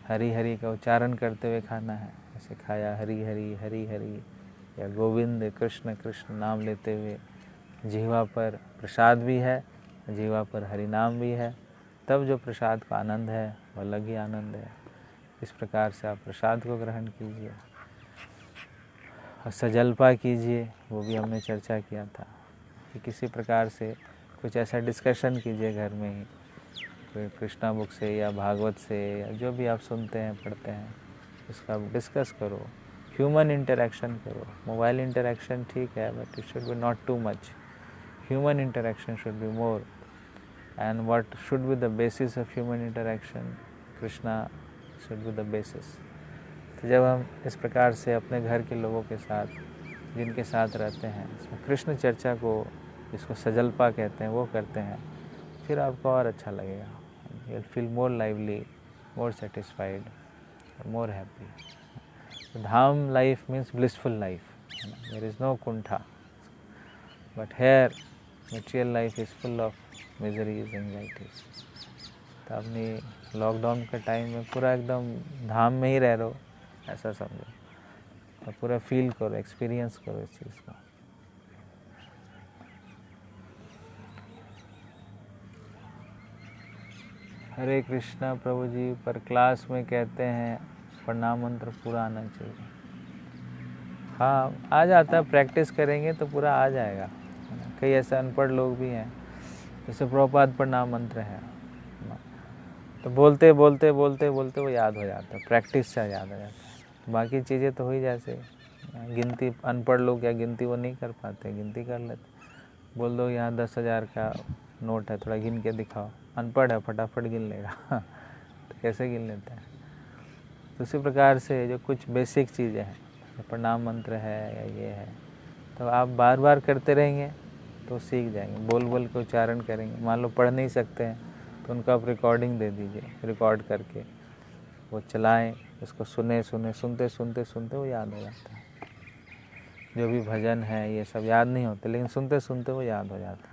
हरि हरि का उच्चारण करते हुए खाना है, ऐसे खाया हरि हरि हरि हरि, या गोविंद कृष्ण कृष्ण नाम लेते हुए। जीवा पर प्रसाद भी है, जीवा पर हरि नाम भी है, तब जो प्रसाद का आनंद है वो अलग ही आनंद है। इस प्रकार से आप प्रसाद को ग्रहण कीजिए और सजल्पा कीजिए, वो भी हमने चर्चा किया था कि किसी प्रकार से कुछ ऐसा डिस्कशन कीजिए घर में ही, कोई कृष्णा बुक से या भागवत से या जो भी आप सुनते हैं पढ़ते हैं उसका डिस्कस करो, ह्यूमन इंटरेक्शन करो। मोबाइल इंटरेक्शन ठीक है, but it should be not too much. Human interaction should be more, and what should be the basis of human interaction, Krishna should be the basis. तो जब हम इस प्रकार से अपने घर के लोगों के साथ, जिनके साथ रहते हैं, इसमें कृष्ण चर्चा को, जिसको सजल्पा कहते हैं, वो करते हैं, फिर आपको और अच्छा लगेगा। You will feel more lively, more satisfied, more happy. धाम life means blissful life, there is no कुंठा, but here material life is full of miseries, anxieties. तो अपनी लॉकडाउन का टाइम में पूरा एकदम धाम में ही रह रहे हो ऐसा समझो, और पूरा फील करो, एक्सपीरियंस करो इस चीज़ को। हरे कृष्णा प्रभु जी, पर क्लास में कहते हैं प्रणाम मंत्र पूरा आना चाहिए। हाँ, आ जाता है, प्रैक्टिस करेंगे तो पूरा आ जाएगा। कई ऐसे अनपढ़ लोग भी हैं, जैसे प्रभुपाद प्रणाम मंत्र है, तो बोलते बोलते बोलते बोलते वो याद हो जाता है, प्रैक्टिस से याद हो जाता है। बाकी चीज़ें तो हुई जैसे गिनती, अनपढ़ लोग क्या गिनती वो नहीं कर पाते, गिनती कर लेते। बोल दो यहाँ 10,000 का नोट है, थोड़ा गिन के दिखाओ, अनपढ़ है फटाफट गिन लेगा तो कैसे गिन लेता है। तो उसी प्रकार से जो कुछ बेसिक चीज़ें हैं, प्रणाम मंत्र है या ये है, तो आप बार बार करते रहेंगे तो सीख जाएंगे। बोल बोल के उच्चारण करेंगे। मान लो पढ़ नहीं सकते हैं तो उनको आप रिकॉर्डिंग दे दीजिए, रिकॉर्ड करके वो चलाएं, उसको सुने सुने सुनते सुनते सुनते वो याद हो जाता है। जो भी भजन है ये सब याद नहीं होते, लेकिन सुनते सुनते वो याद हो जाता है।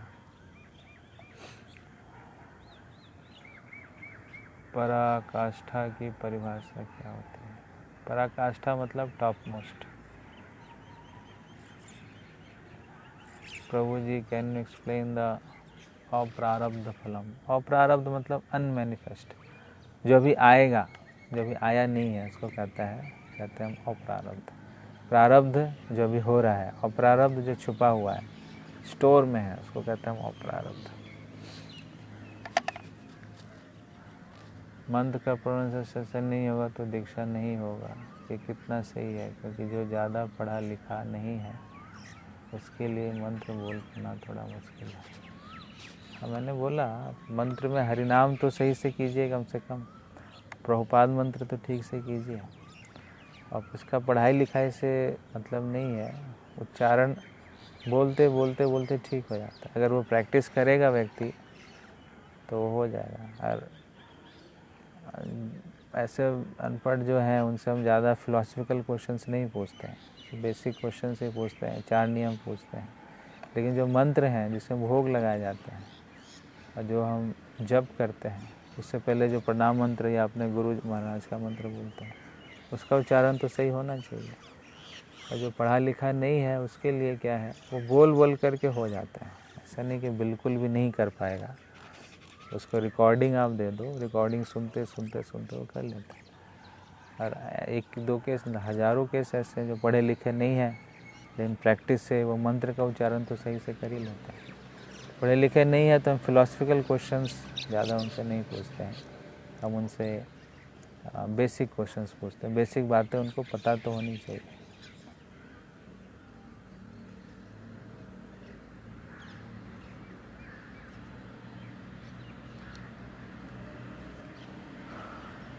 पराकाष्ठा की परिभाषा क्या होती है? पराकाष्ठा मतलब टॉप मोस्ट। प्रभु ji, can you explain the अप्रारब्ध फलम? अप्रारब्ध मतलब अनमैनिफेस्ट, जो भी आएगा, जो भी आया नहीं है उसको कहते हैं हम अप्रारब्ध। प्रारब्ध जो भी हो रहा है, अप्रारब्ध जो छुपा हुआ है, स्टोर में है, उसको कहते हैं हम अप्रारब्ध। मंत्र का प्रोनाउंसिएशन नहीं होगा तो दीक्षा नहीं होगा, ये कितना सही है, क्योंकि जो ज़्यादा पढ़ा लिखा नहीं है उसके लिए मंत्र बोल पाना थोड़ा मुश्किल है। हाँ, मैंने बोला मंत्र में हरिनाम तो सही से कीजिए, कम से कम प्रभुपाद मंत्र तो ठीक से कीजिए। अब इसका पढ़ाई लिखाई से मतलब नहीं है, उच्चारण बोलते बोलते बोलते ठीक हो जाता है। अगर वो प्रैक्टिस करेगा व्यक्ति तो वो हो जाएगा। और ऐसे अनपढ़ जो हैं उनसे हम ज़्यादा फिलोसफिकल क्वेश्चंस नहीं पूछते हैं, बेसिक क्वेश्चन से पूछते हैं, 4 नियम पूछते हैं। लेकिन जो मंत्र हैं जिसमें भोग लगाए जाते हैं, और जो हम जप करते हैं उससे पहले जो प्रणाम मंत्र या अपने गुरु महाराज का मंत्र बोलते हैं उसका उच्चारण तो सही होना चाहिए। और जो पढ़ा लिखा नहीं है उसके लिए क्या है, वो बोल बोल करके हो जाता है, ऐसा नहीं कि बिल्कुल भी नहीं कर पाएगा। उसको रिकॉर्डिंग आप दे दो, रिकॉर्डिंग सुनते सुनते सुनते वो कर लेता है। और एक दो केस, हज़ारों केस ऐसे हैं जो पढ़े लिखे नहीं हैं लेकिन प्रैक्टिस से वो मंत्र का उच्चारण तो सही से कर ही लेता है। पढ़े लिखे नहीं है तो हम फिलोसफिकल क्वेश्चंस ज़्यादा उनसे नहीं पूछते हैं, हम उनसे बेसिक क्वेश्चंस पूछते हैं। बेसिक बातें उनको पता तो होनी चाहिए।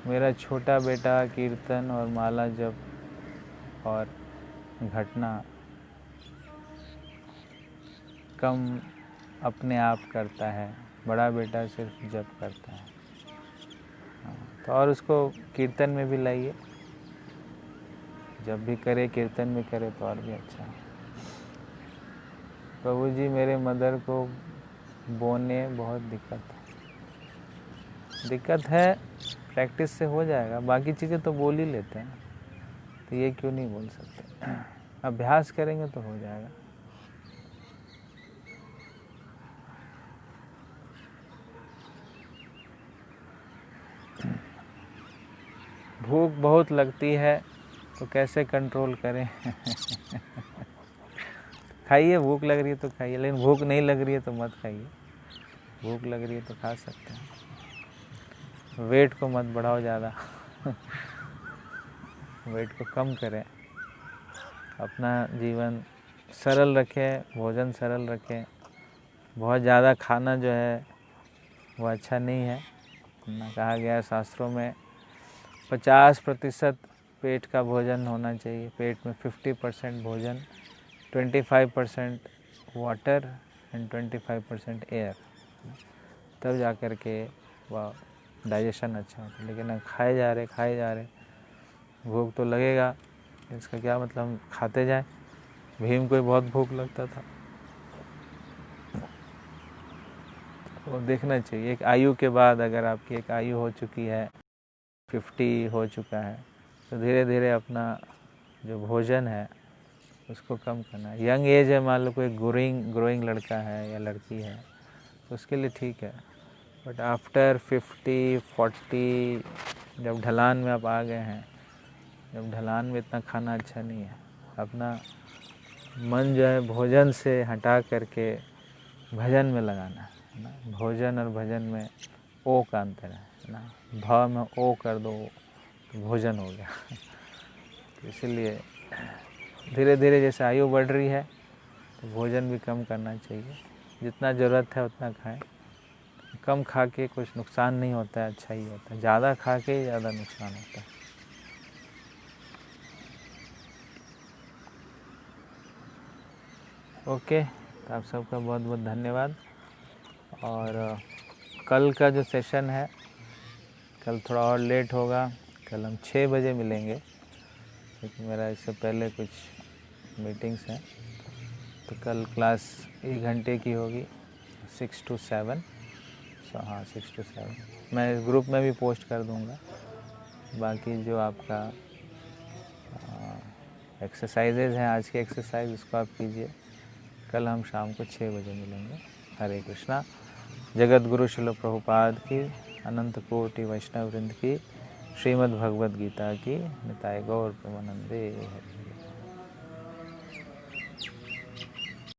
मेरा छोटा बेटा कीर्तन और माला जप और घटना कम अपने आप करता है, बड़ा बेटा सिर्फ जप करता है। तो और उसको कीर्तन में भी लाइए, जब भी करे कीर्तन में करे तो और भी अच्छा है। प्रभु जी मेरे मदर को बोने बहुत दिक्कत है, प्रैक्टिस से हो जाएगा। बाकी चीज़ें तो बोल ही लेते हैं, तो ये क्यों नहीं बोल सकते? अभ्यास करेंगे तो हो जाएगा। भूख बहुत लगती है तो कैसे कंट्रोल करें? खाइए, भूख लग रही है तो खाइए, लेकिन भूख नहीं लग रही है तो मत खाइए। भूख लग रही है तो खा सकते हैं। वेट को मत बढ़ाओ ज़्यादा। वेट को कम करें, अपना जीवन सरल रखें, भोजन सरल रखें। बहुत ज़्यादा खाना जो है वो अच्छा नहीं है। ना कहा गया है शास्त्रों में 50% पेट का भोजन होना चाहिए। पेट में 50% भोजन, 25% वाटर एंड 25% एयर, तब जा कर के वह डाइजेशन अच्छा होता है। लेकिन अब खाए जा रहे, भूख तो लगेगा, इसका क्या मतलब हम खाते जाएं। भीम को बहुत भूख लगता था। वो देखना चाहिए एक आयु के बाद, अगर आपकी एक आयु हो चुकी है, 50 हो चुका है, तो धीरे धीरे अपना जो भोजन है उसको कम करना है। यंग एज है, मान लो कोई ग्रोइंग लड़का है या लड़की है तो उसके लिए ठीक है। बट आफ्टर 50, 40, जब ढलान में आप आ गए हैं, जब ढलान में इतना खाना अच्छा नहीं है, अपना मन जो है भोजन से हटा करके भजन में लगाना है ना। भोजन और भजन में ओ का अंतर है ना। भ में ओ कर दो तो भोजन हो गया। तो इसीलिए धीरे धीरे जैसे आयु बढ़ रही है तो भोजन भी कम करना चाहिए। जितना ज़रूरत है उतना खाएं। कम खा के कुछ नुकसान नहीं होता है, अच्छा ही होता है। ज़्यादा खा के ज़्यादा नुकसान होता है। ओके, तो आप सबका बहुत बहुत धन्यवाद। और कल का जो सेशन है, कल थोड़ा और लेट होगा। कल हम 6 बजे मिलेंगे, क्योंकि मेरा इससे पहले कुछ मीटिंग्स हैं। तो कल क्लास 1 घंटे की होगी, 6 to 7। हाँ, 6 to 7 मैं इस ग्रुप में भी पोस्ट कर दूँगा। बाकी जो आपका एक्सरसाइजेज हैं, आज की एक्सरसाइज, उसको आप कीजिए। कल हम शाम को 6 बजे मिलेंगे। हरे कृष्णा। जगत गुरु श्रील प्रभुपाद की, अनंत कोटि वैष्णव वृंद की, श्रीमद् भगवद गीता की, निताय गौर प्रेमानंदे।